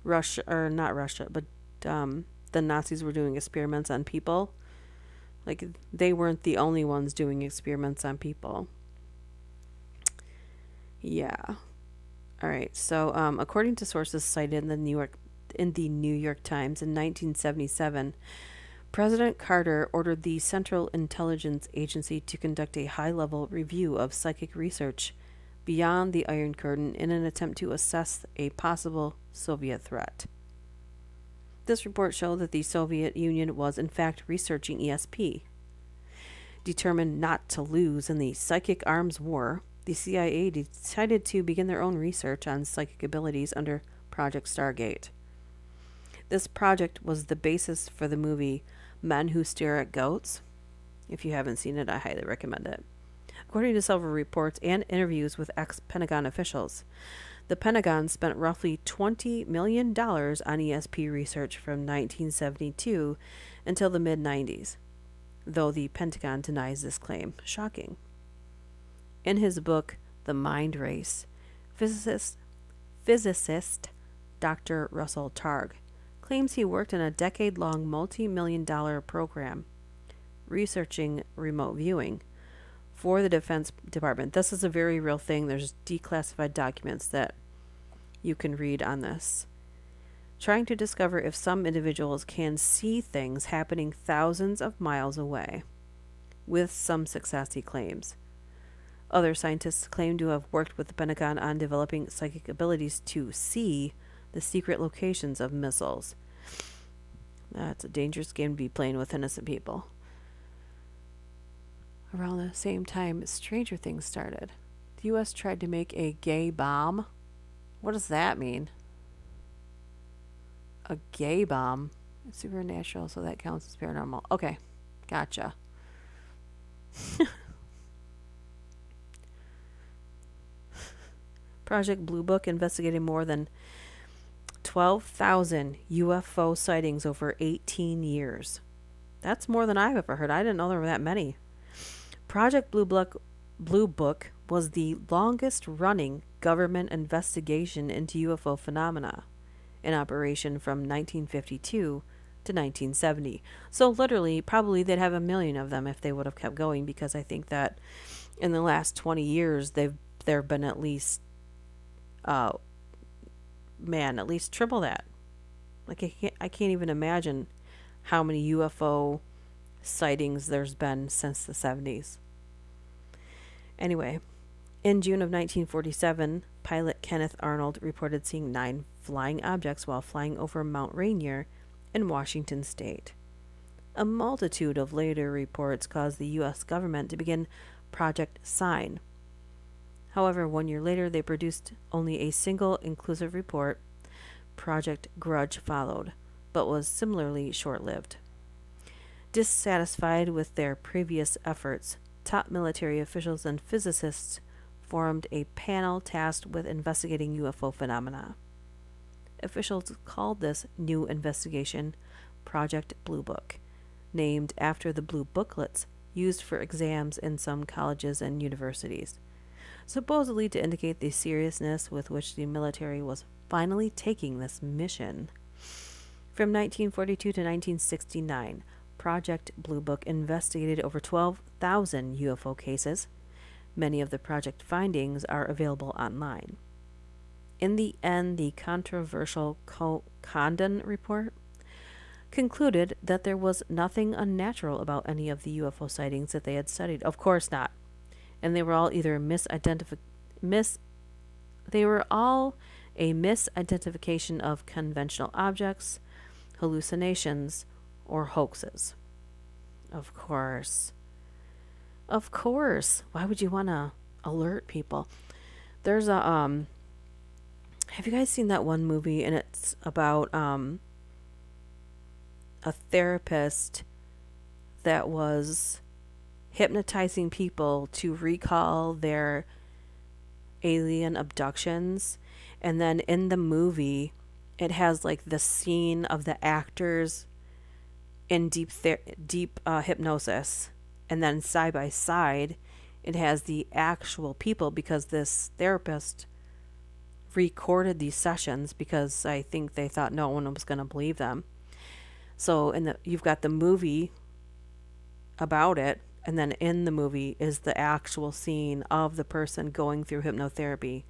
Russia, or not Russia, but the Nazis were doing experiments on people. Like, they weren't the only ones doing experiments on people. Yeah. All right. So, according to sources cited in the New York Times in 1977, President Carter ordered the Central Intelligence Agency to conduct a high-level review of psychic research beyond the Iron Curtain in an attempt to assess a possible Soviet threat. This report showed that the Soviet Union was in fact researching ESP. Determined not to lose in the psychic arms war, the CIA decided to begin their own research on psychic abilities under Project Stargate. This project was the basis for the movie Men Who Stare at Goats. If you haven't seen it, I highly recommend it. According to several reports and interviews with ex-Pentagon officials, the Pentagon spent roughly $20 million on ESP research from 1972 until the mid-90s, though the Pentagon denies this claim. Shocking. In his book, The Mind Race, physicist Dr. Russell Targ claims he worked in a decade-long multi-million-dollar program researching remote viewing for the Defense Department. This is a very real thing. There's declassified documents that you can read on this. Trying to discover if some individuals can see things happening thousands of miles away. With some success, he claims. Other scientists claim to have worked with the Pentagon on developing psychic abilities to see the secret locations of missiles. That's a dangerous game to be playing with innocent people. Around the same time, Stranger Things started. The U.S. tried to make a gay bomb. What does that mean? A gay bomb? It's supernatural, so that counts as paranormal. Okay, gotcha. Project Blue Book investigated more than 12,000 UFO sightings over 18 years. That's more than I've ever heard. I didn't know there were that many. Project Blue Book was the longest-running government investigation into UFO phenomena, in operation from 1952 to 1970. So literally, probably they'd have 1 million of them if they would have kept going, because I think that In the last 20 years, there have been at least, uh, man, at least triple that. Like I can't even imagine how many UFO sightings there's been since the 70s. Anyway, in June of 1947, pilot Kenneth Arnold reported seeing 9 flying objects while flying over Mount Rainier in Washington state. A multitude of later reports caused the U.S. government to begin Project Sign. However, 1 year later, they produced only a single inclusive report. Project Grudge followed, but was similarly short lived. Dissatisfied with their previous efforts, top military officials and physicists formed a panel tasked with investigating UFO phenomena. Officials called this new investigation Project Blue Book, named after the blue booklets used for exams in some colleges and universities, supposedly to indicate the seriousness with which the military was finally taking this mission. From 1942 to 1969, Project Blue Book investigated over 12,000 UFO cases. Many of the project findings are available online. In the end, the controversial Condon report concluded that there was nothing unnatural about any of the UFO sightings that they had studied. Of course not. And they were all either they were all a misidentification of conventional objects, hallucinations, or hoaxes. Of course. Of course. Why would you want to alert people? There's a have you guys seen that one movie, and it's about a therapist that was hypnotizing people to recall their alien abductions, and then in the movie it has like the scene of the actors in deep hypnosis, and then side by side it has the actual people, because this therapist recorded these sessions because I think they thought no one was going to believe them. So you've got the movie about it, and then in the movie is the actual scene of the person going through hypnotherapy.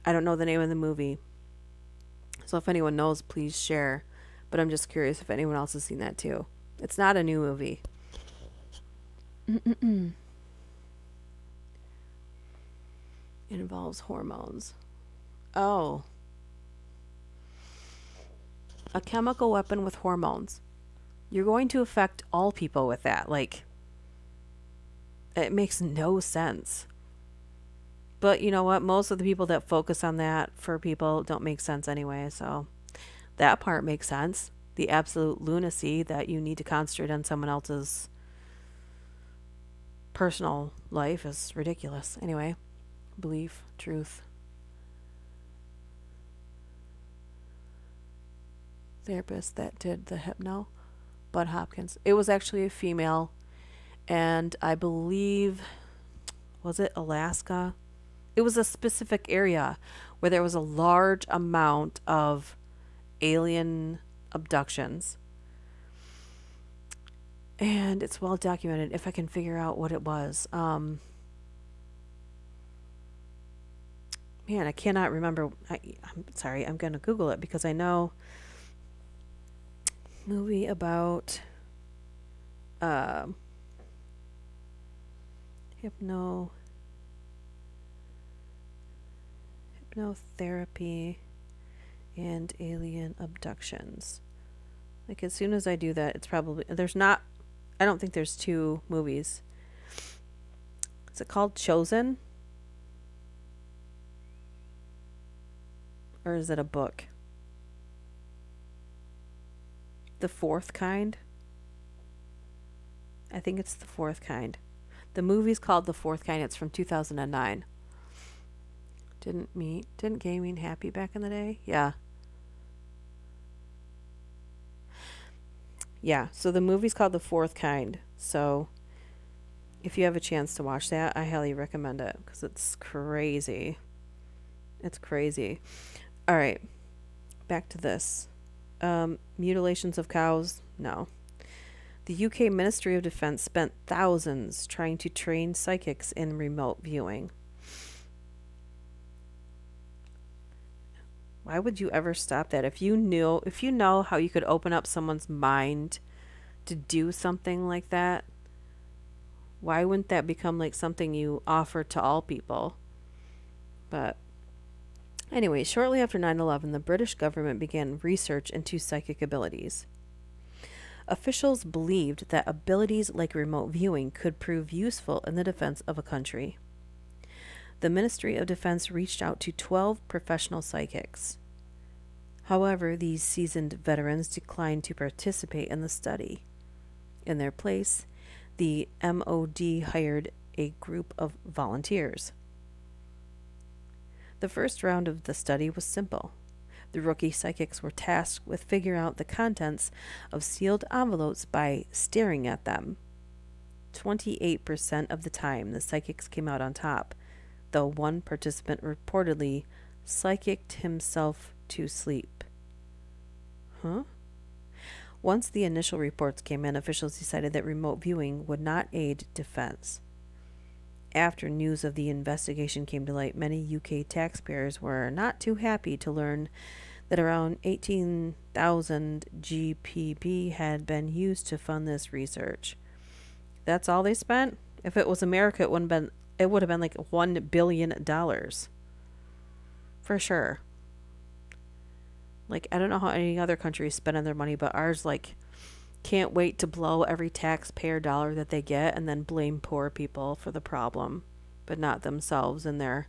I don't know the name of the movie, so if anyone knows, please share. But I'm just curious if anyone else has seen that too. It's not a new movie. It involves hormones. Oh. A chemical weapon with hormones. You're going to affect all people with that. Like, it makes no sense. But you know what? Most of the people that focus on that for people don't make sense anyway. So that part makes sense. The absolute lunacy that you need to concentrate on someone else's personal life is ridiculous. Anyway, belief, truth. Therapist that did the hypno, Bud Hopkins. It was actually a female, and I believe, was it Alaska? It was a specific area where there was a large amount of alien abductions. And it's well documented if I can figure out what it was. Man, I cannot remember. I'm sorry, I'm going to Google it because I know. Movie about hypnotherapy and alien abductions. Like, as soon as I do that, it's probably, I don't think there's 2 movies. Is it called Chosen? Or is it a book? The Fourth Kind? I think it's The Fourth Kind. The movie's called The Fourth Kind. It's from 2009. Didn't Gay mean happy back in the day? Yeah. Yeah, so the movie's called The Fourth Kind. So if you have a chance to watch that, I highly recommend it because it's crazy. It's crazy. All right, back to this. Mutilations of cows? No. The UK Ministry of Defence spent thousands trying to train psychics in remote viewing. Why would you ever stop that? If you know how you could open up someone's mind to do something like that, why wouldn't that become like something you offer to all people? But anyway, shortly after 9/11, the British government began research into psychic abilities. Officials believed that abilities like remote viewing could prove useful in the defense of a country. The Ministry of Defense reached out to 12 professional psychics. However, these seasoned veterans declined to participate in the study. In their place, the MOD hired a group of volunteers. The first round of the study was simple. The rookie psychics were tasked with figuring out the contents of sealed envelopes by staring at them. 28% of the time, the psychics came out on top, though one participant reportedly psychicked himself to sleep. Huh? Once the initial reports came in, officials decided that remote viewing would not aid defense. After news of the investigation came to light, many UK taxpayers were not too happy to learn that around 18,000 GBP had been used to fund this research. That's all they spent? If it was America, it would have been like $1 billion. For sure. Like, I don't know how any other country is spending their money, but ours, like, can't wait to blow every taxpayer dollar that they get and then blame poor people for the problem, but not themselves and their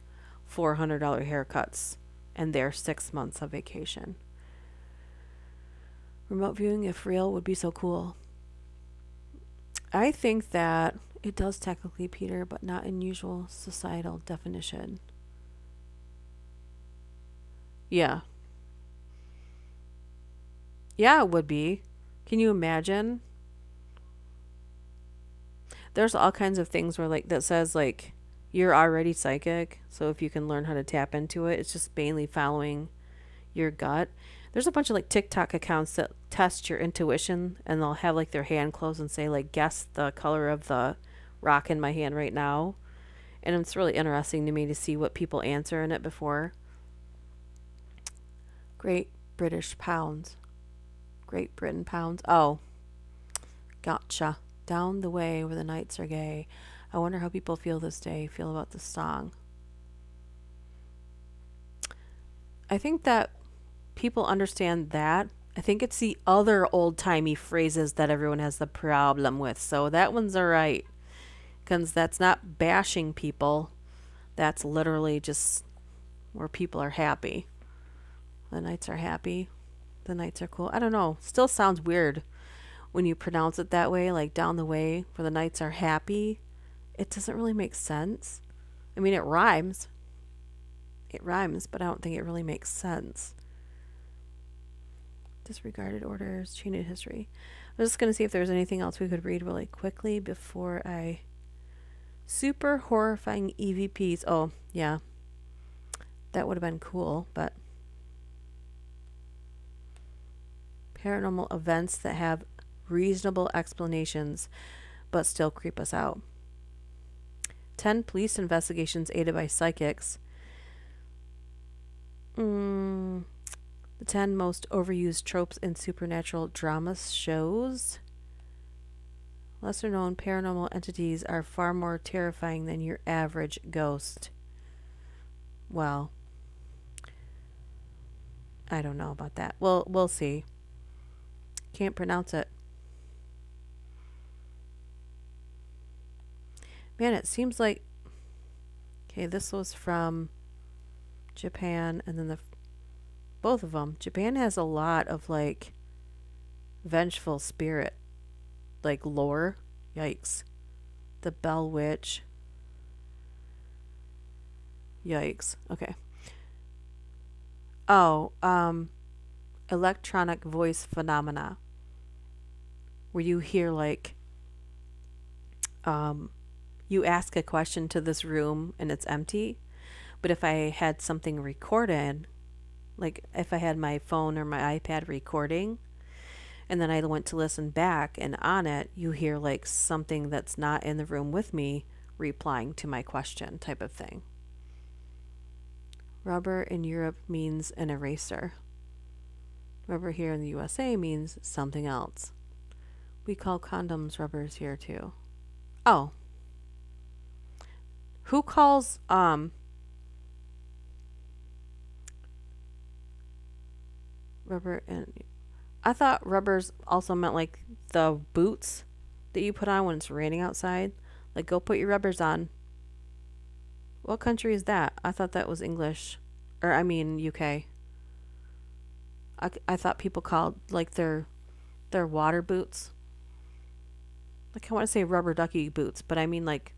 $400 haircuts and their 6 months of vacation. Remote viewing, if real, would be so cool. I think that it does technically, Peter, but not in usual societal definition. Yeah. Yeah, it would be. Can you imagine? There's all kinds of things where like that says like you're already psychic, so if you can learn how to tap into it, it's just mainly following your gut. There's a bunch of like TikTok accounts that test your intuition and they'll have like their hand closed and say like guess the color of the rock in my hand right now. And it's really interesting to me to see what people answer in it before. Great British pounds. Great Britain pounds. Oh, gotcha. Down the way where the nights are gay. I wonder how people feel about this song. I think that people understand that. I think it's the other old-timey phrases that everyone has the problem with. So that one's all right. Because that's not bashing people. That's literally just where people are happy. The nights are happy. The nights are cool. I don't know. Still sounds weird when you pronounce it that way, like down the way where the nights are happy. It doesn't really make sense. I mean, it rhymes. It rhymes, but I don't think it really makes sense. Disregarded orders, chain of history. I'm just going to see if there's anything else we could read really quickly before I... Super horrifying EVPs. Oh, yeah. That would have been cool, but... Paranormal events that have reasonable explanations but still creep us out. 10 police investigations aided by psychics. The 10 most overused tropes in supernatural drama shows. Lesser known paranormal entities are far more terrifying than your average ghost. Well, I don't know about that. Well, we'll see. Can't pronounce it. Man, it seems like... Okay, this was from Japan, and then both of them. Japan has a lot of, like, vengeful spirit, like, lore. Yikes. The Bell Witch. Yikes. Okay. Oh, electronic voice phenomena. Where you hear, like, you ask a question to this room and it's empty. But if I had something recorded, like if I had my phone or my iPad recording, And then I went to listen back, and on it, you hear like something that's not in the room with me replying to my question, type of thing. Rubber in Europe means an eraser. Rubber here in the USA means something else. We call condoms rubbers here too. Oh. Who calls rubber and I thought rubbers also meant like the boots that you put on when it's raining outside. Like, go put your rubbers on. What country is that? I thought that was English. Or, I mean, UK. I thought people called, like, their water boots. Like, I want to say rubber ducky boots, but I mean, like,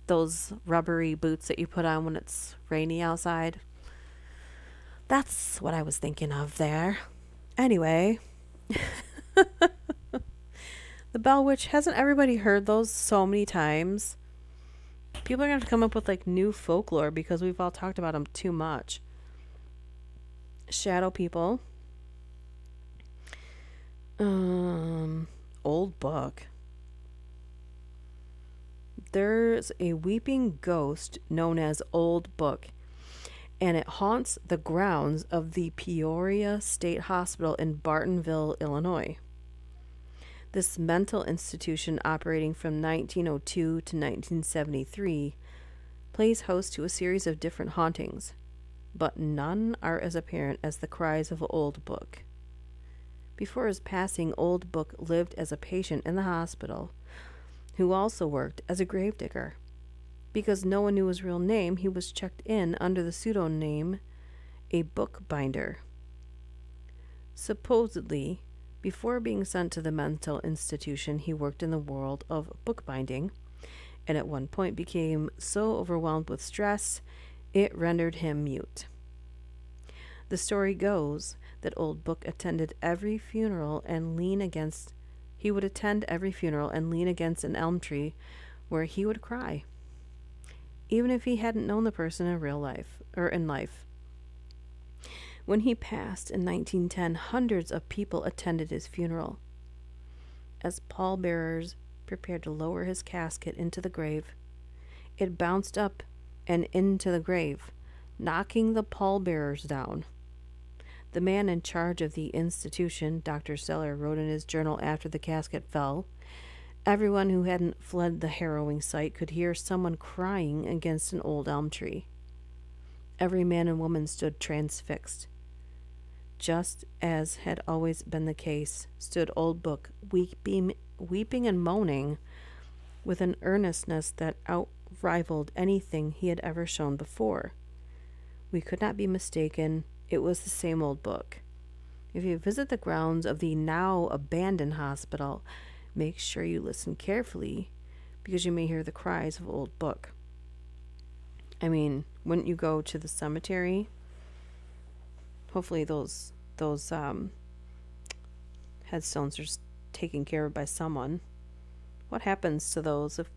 those rubbery boots that you put on when it's rainy outside. That's what I was thinking of there. Anyway. The Bell Witch, hasn't everybody heard those so many times? People are going to come up with like new folklore because we've all talked about them too much. Shadow people. Old book. There's a weeping ghost known as Old Book, and it haunts the grounds of the Peoria State Hospital in Bartonville, Illinois. This mental institution, operating from 1902 to 1973, plays host to a series of different hauntings, but none are as apparent as the cries of Old Book. Before his passing, Old Book lived as a patient in the hospital, who also worked as a gravedigger. Because no one knew his real name, he was checked in under the pseudonym a bookbinder. Supposedly, before being sent to the mental institution, he worked in the world of bookbinding, and at one point became so overwhelmed with stress, it rendered him mute. The story goes that Old Book attended every funeral and lean against an elm tree where he would cry, even if he hadn't known the person in real life or in life. When he passed in 1910, hundreds of people attended his funeral. As pallbearers prepared to lower his casket into the grave, it bounced up and into the grave, knocking the pallbearers down. The man in charge of the institution, Dr. Seller, wrote in his journal after the casket fell, everyone who hadn't fled the harrowing sight could hear someone crying against an old elm tree. Every man and woman stood transfixed. Just as had always been the case, stood Old Book, weeping and moaning with an earnestness that outrivaled anything he had ever shown before. We could not be mistaken. It was the same Old Book. If you visit the grounds of the now abandoned hospital, make sure you listen carefully, because you may hear the cries of Old Book. I mean, wouldn't you go to the cemetery? Hopefully those headstones are taken care of by someone. What happens to those if,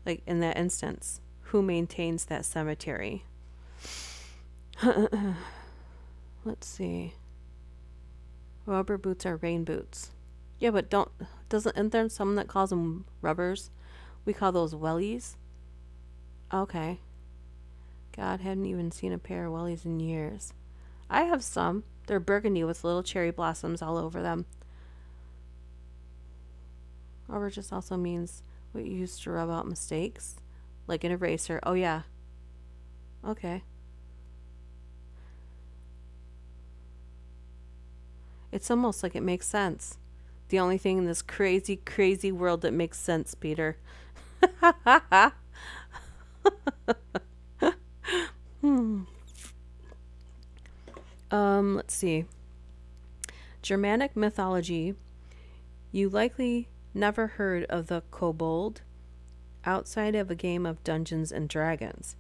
like in that instance, who maintains that cemetery? Let's see. Rubber boots are rain boots. Yeah, but isn't there someone that calls them rubbers? We call those wellies. Okay. God, hadn't even seen a pair of wellies in years. I have some. They're burgundy with little cherry blossoms all over them. Rubber just also means what you used to rub out mistakes. Like an eraser. Oh, yeah. Okay. It's almost like it makes sense. The only thing in this crazy, crazy world that makes sense, Peter. Let's see. Germanic mythology. You likely never heard of the kobold outside of a game of Dungeons and Dragons.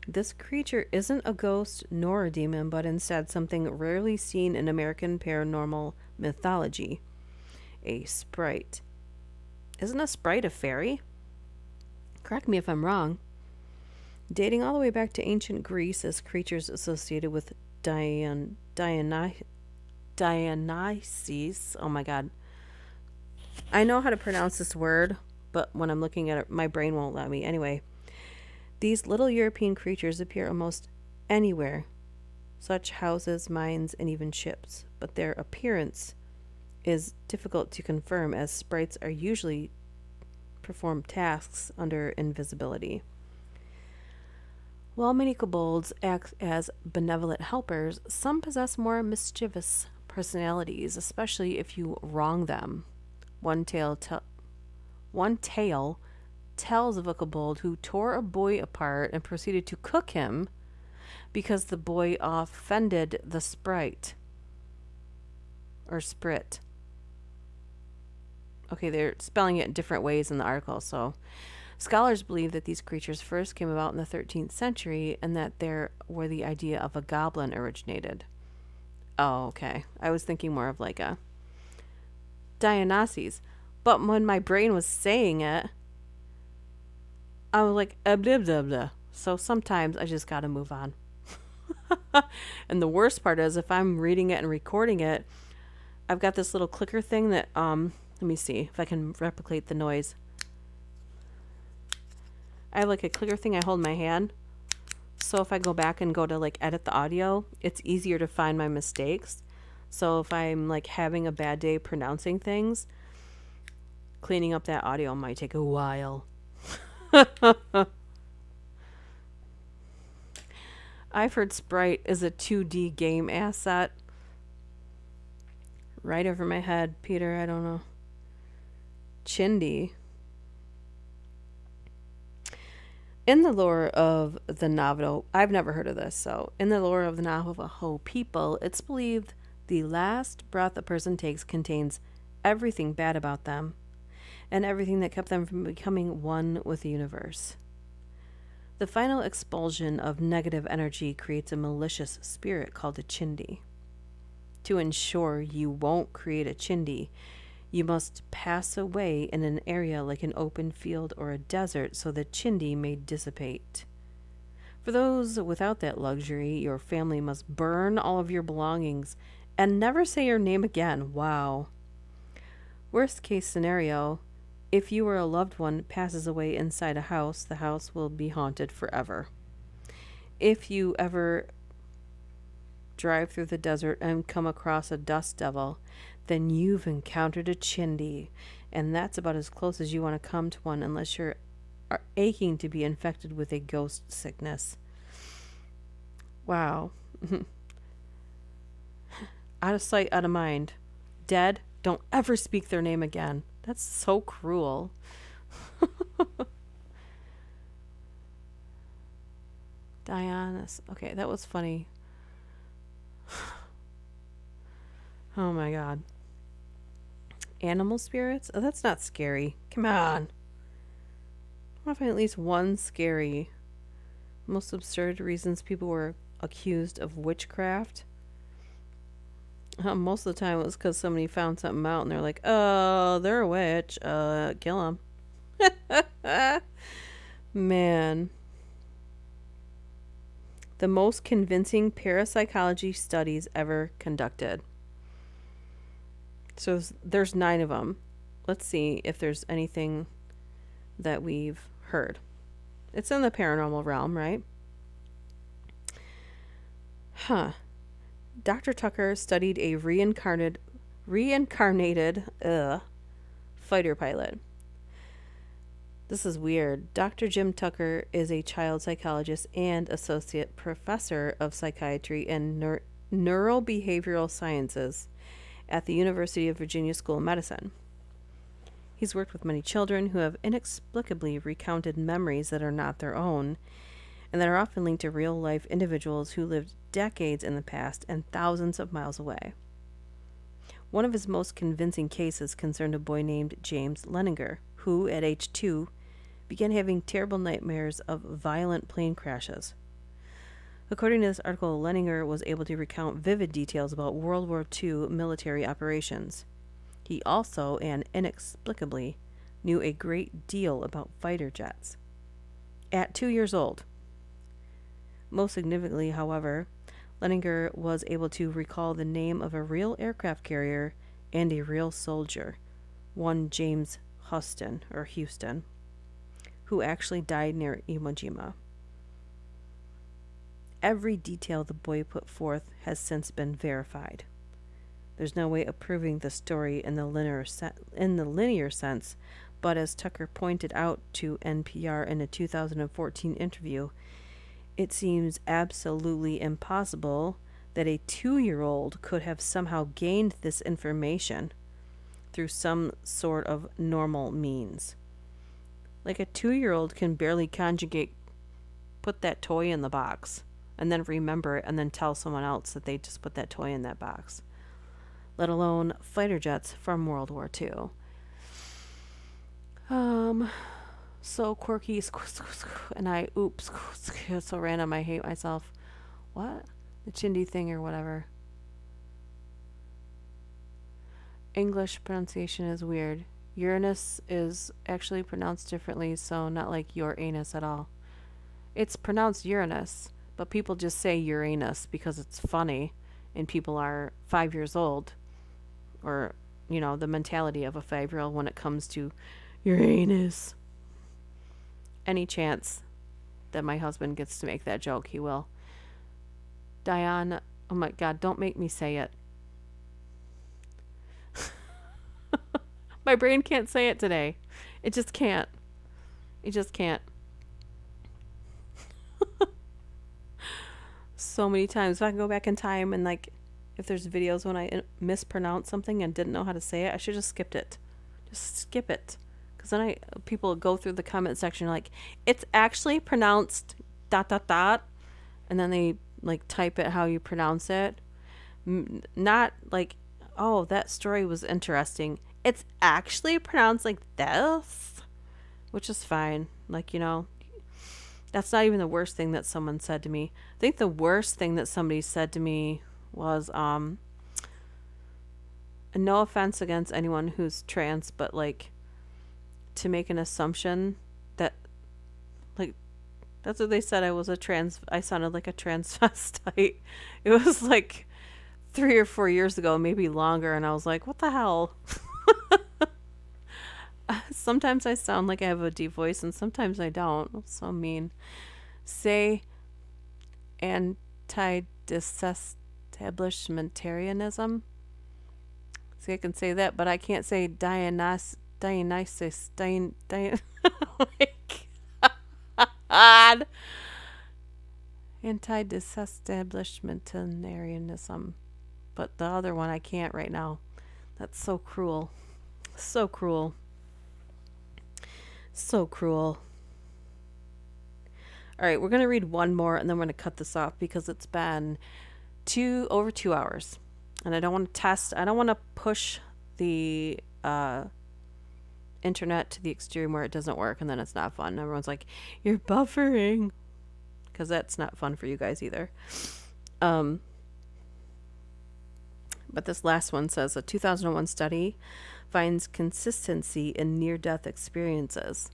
This creature isn't a ghost nor a demon, but instead something rarely seen in American paranormal mythology. A sprite. Isn't a sprite a fairy? Correct me if I'm wrong. Dating all the way back to ancient Greece as creatures associated with Dionysus, Dionysus. Oh my God. I know how to pronounce this word, but when I'm looking at it, my brain won't let me. Anyway, these little European creatures appear almost anywhere, such houses, mines, and even ships, but their appearance is difficult to confirm as sprites are usually perform tasks under invisibility. While many kobolds act as benevolent helpers, some possess more mischievous personalities, especially if you wrong them. One tale, one tale tells of a kobold who tore a boy apart and proceeded to cook him because the boy offended the sprite or sprit. Okay, they're spelling it different ways in the article. So, scholars believe that these creatures first came about in the 13th century and that there where the idea of a goblin originated. Oh, okay. I was thinking more of like a Dionysus. But when my brain was saying it, I was like, blah, blah, blah. So sometimes I just got to move on. And the worst part is if I'm reading it and recording it, I've got this little clicker thing that, let me see if I can replicate the noise. I have like a clicker thing I hold in my hand. So if I go back and go to like edit the audio, it's easier to find my mistakes. So if I'm like having a bad day pronouncing things, cleaning up that audio might take a while. I've heard Sprite is a 2D game asset. Right over my head, Peter, I don't know. Chindi. In the lore of the Navajo, I've never heard of this, so in the lore of the Navajo people, it's believed the last breath a person takes contains everything bad about them and everything that kept them from becoming one with the universe. The final expulsion of negative energy creates a malicious spirit called a chindi. To ensure you won't create a chindi, you must pass away in an area like an open field or a desert so the chindi may dissipate. For those without that luxury, your family must burn all of your belongings and never say your name again. Wow. Worst case scenario, if you or a loved one passes away inside a house, the house will be haunted forever. If you ever drive through the desert and come across a dust devil, then you've encountered a chindi, and that's about as close as you want to come to one unless you're aching to be infected with a ghost sickness. Wow. Out of sight, out of mind. Dead, don't ever speak their name again. That's so cruel. Dionysus. Okay, that was funny. Oh my God. Animal spirits? Oh, that's not scary. Come on. I want to find at least one scary. Most absurd reasons people were accused of witchcraft. Most of the time it was because somebody found something out and they're like, oh, they're a witch. Kill them. Man. The most convincing parapsychology studies ever conducted. So there's 9 of them. Let's see if there's anything that we've heard. It's in the paranormal realm, right? Dr. Tucker studied a reincarnated fighter pilot. This is weird. Dr. Jim Tucker is a child psychologist and associate professor of psychiatry and neurobehavioral sciences at the University of Virginia School of Medicine. He's worked with many children who have inexplicably recounted memories that are not their own and that are often linked to real-life individuals who lived decades in the past and thousands of miles away. One of his most convincing cases concerned a boy named James Leninger, who, at age 2, began having terrible nightmares of violent plane crashes. According to this article, Leninger was able to recount vivid details about World War II military operations. He also, and inexplicably, knew a great deal about fighter jets. At 2 years old. Most significantly, however, Leninger was able to recall the name of a real aircraft carrier and a real soldier, one James Houston, who actually died near Iwo Jima. Every detail the boy put forth has since been verified. There's no way of proving the story in the linear sense, but as Tucker pointed out to NPR in a 2014 interview, it seems absolutely impossible that a 2-year-old could have somehow gained this information through some sort of normal means. Like a 2-year-old can barely put that toy in the box and then remember it and then tell someone else that they just put that toy in that box, let alone fighter jets from World War II. So quirky, and it's so random, I hate myself. What? The Chindi thing or whatever. English pronunciation is weird. Uranus is actually pronounced differently, so not like your anus at all. It's pronounced Uranus, but people just say Uranus because it's funny, and people are 5 years old, or, the mentality of a 5-year-old when it comes to Uranus. Any chance that my husband gets to make that joke, he will. Diane, oh my God, don't make me say it. My brain can't say it today. It just can't. It just can't. So many times. If I can go back in time and if there's videos when I mispronounce something and didn't know how to say it, I should just skipped it. Just skip it. Because then people go through the comment section like, it's actually pronounced ... And then they type it how you pronounce it. Not oh, that story was interesting. It's actually pronounced like this. Which is fine. That's not even the worst thing that someone said to me. I think the worst thing that somebody said to me was, no offense against anyone who's trans, but to make an assumption that that's what they said. I sounded like a transvestite. It was 3 or 4 years ago, maybe longer, and I was like, what the hell? Sometimes I sound like I have a deep voice and sometimes I don't. That's so mean. Say anti-disestablishmentarianism. See, I can say that, but I can't say Dionysus. Oh my God. Anti-disestablishmentarianism. But the other one I can't right now. That's so cruel. So cruel. So cruel. All right, we're going to read one more and then we're going to cut this off because it's been over 2 hours. And I don't want to push the internet to the extreme where it doesn't work and then it's not fun. Everyone's like, you're buffering. Because that's not fun for you guys either. But this last one says a 2001 study finds consistency in near-death experiences.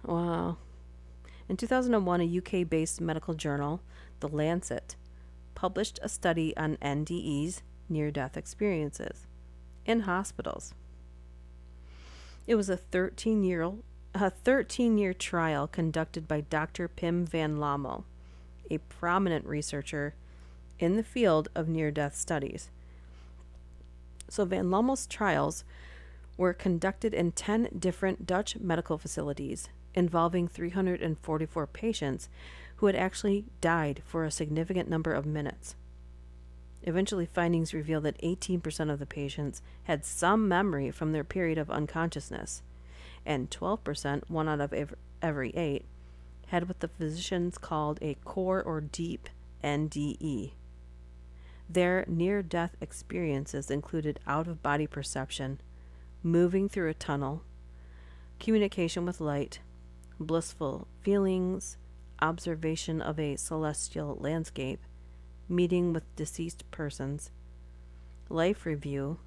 Wow. In 2001, a UK-based medical journal, The Lancet, published a study on NDEs, near-death experiences, in hospitals. It was a 13-year trial conducted by Dr. Pim van Lommel, a prominent researcher in the field of near-death studies. So Van Lommel's trials were conducted in 10 different Dutch medical facilities involving 344 patients who had actually died for a significant number of minutes. Eventually, findings revealed that 18% of the patients had some memory from their period of unconsciousness, and 12%, 1 out of every 8, had what the physicians called a core or deep NDE. Their near-death experiences included out-of-body perception, moving through a tunnel, communication with light, blissful feelings, observation of a celestial landscape, meeting with deceased persons, life review,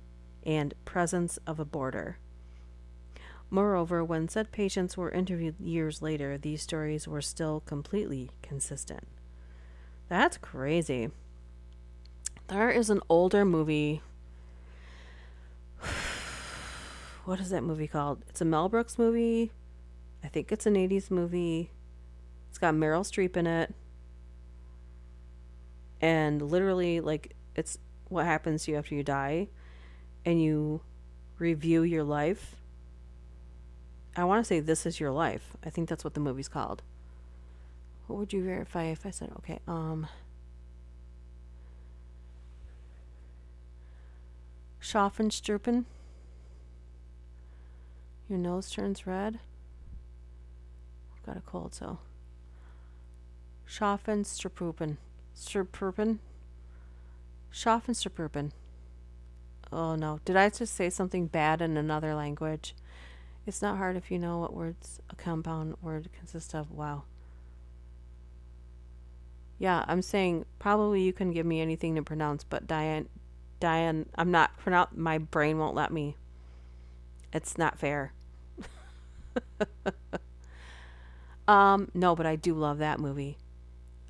and presence of a boarder. Moreover, when said patients were interviewed years later, these stories were still completely consistent. That's crazy. There is an older movie. What is that movie called? It's a Mel Brooks movie. I think it's an 80s movie. It's got Meryl Streep in it. And literally, like, it's what happens to you after you die. And you review your life. I want to say This Is Your Life. I think that's what the movie's called. What would you verify if I said, okay, Schaffenstruppen. Your nose turns red. I've got a cold, so. Schaffenstruppen. Schaffenstruppen. Schaffenstruppen. Oh no. Did I just say something bad in another language? It's not hard if you know what words a compound word consists of. Wow. Yeah, I'm saying probably you can give me anything to pronounce, but Diane, I'm not my brain won't let me. It's not fair. No, but I do love that movie.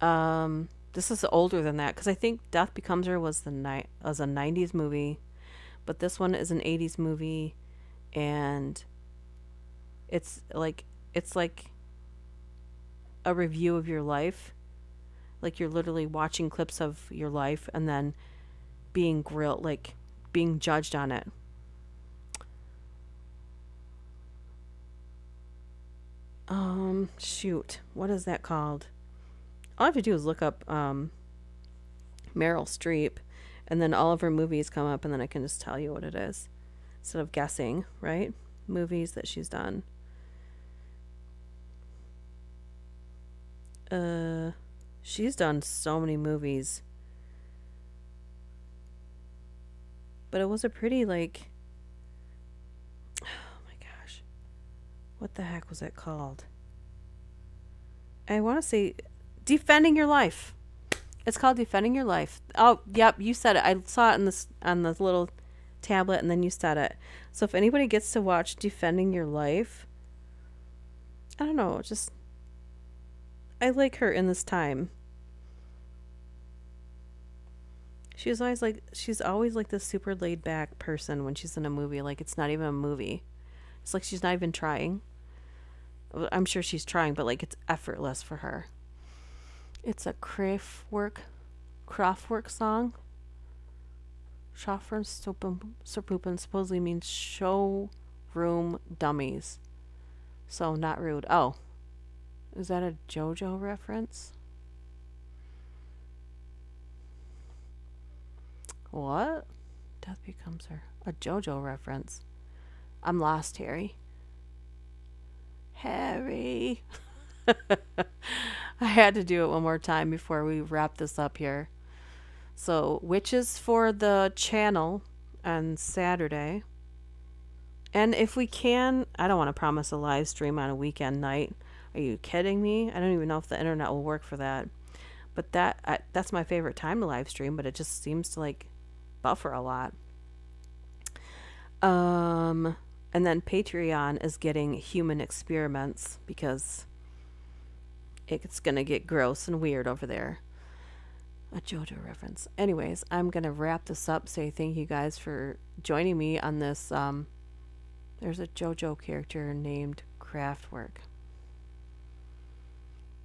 This is older than that because I think Death Becomes Her was a 90s movie, but this one is an 80s movie, and it's like a review of your life. Like you're literally watching clips of your life and then being grilled, like being judged on it. Shoot, what is that called? All I have to do is look up Meryl Streep, and then all of her movies come up, and then I can just tell you what it is instead of guessing, right? Movies that she's done. She's done so many movies, but it was a pretty like, oh my gosh, what the heck was it called? I want to say Defending Your Life. It's called Defending Your Life. Oh, yep, you said it. I saw it in this on the little tablet, and then you said it. So if anybody gets to watch Defending Your Life, I don't know, just I like her in this time. She's always like this super laid back person when she's in a movie. Like it's not even a movie. It's like she's not even trying. I'm sure she's trying, but like it's effortless for her. It's a Kraftwerk song. Schaffenstuppen supposedly means showroom dummies. So not rude. Oh, is that a JoJo reference? What? Death Becomes Her. A JoJo reference. I'm lost, Harry. Harry. I had to do it one more time before we wrap this up here. So, witches for the channel on Saturday. And if we can, I don't want to promise a live stream on a weekend night. Are you kidding me? I don't even know if the internet will work for that. But that's my favorite time to live stream, but it just seems to like buffer a lot. And then Patreon is getting human experiments because it's going to get gross and weird over there. A JoJo reference. Anyways, I'm going to wrap this up. Say thank you guys for joining me on this. There's a JoJo character named Kraftwerk.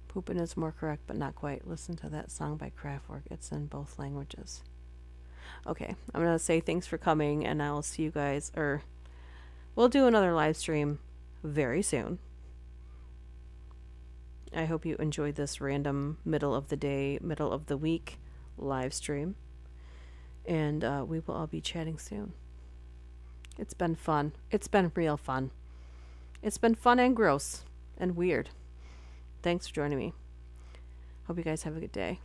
Poopin' is more correct, but not quite. Listen to that song by Kraftwerk. It's in both languages. Okay, I'm going to say thanks for coming, and I'll see you guys, or we'll do another live stream very soon. I hope you enjoyed this random middle of the day, middle of the week live stream. And we will all be chatting soon. It's been fun. It's been real fun. It's been fun and gross and weird. Thanks for joining me. Hope you guys have a good day.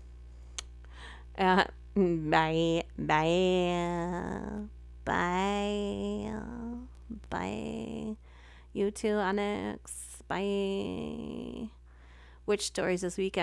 Bye. Bye. Bye. Bye. You too, Onyx. Bye. Witch stories this weekend.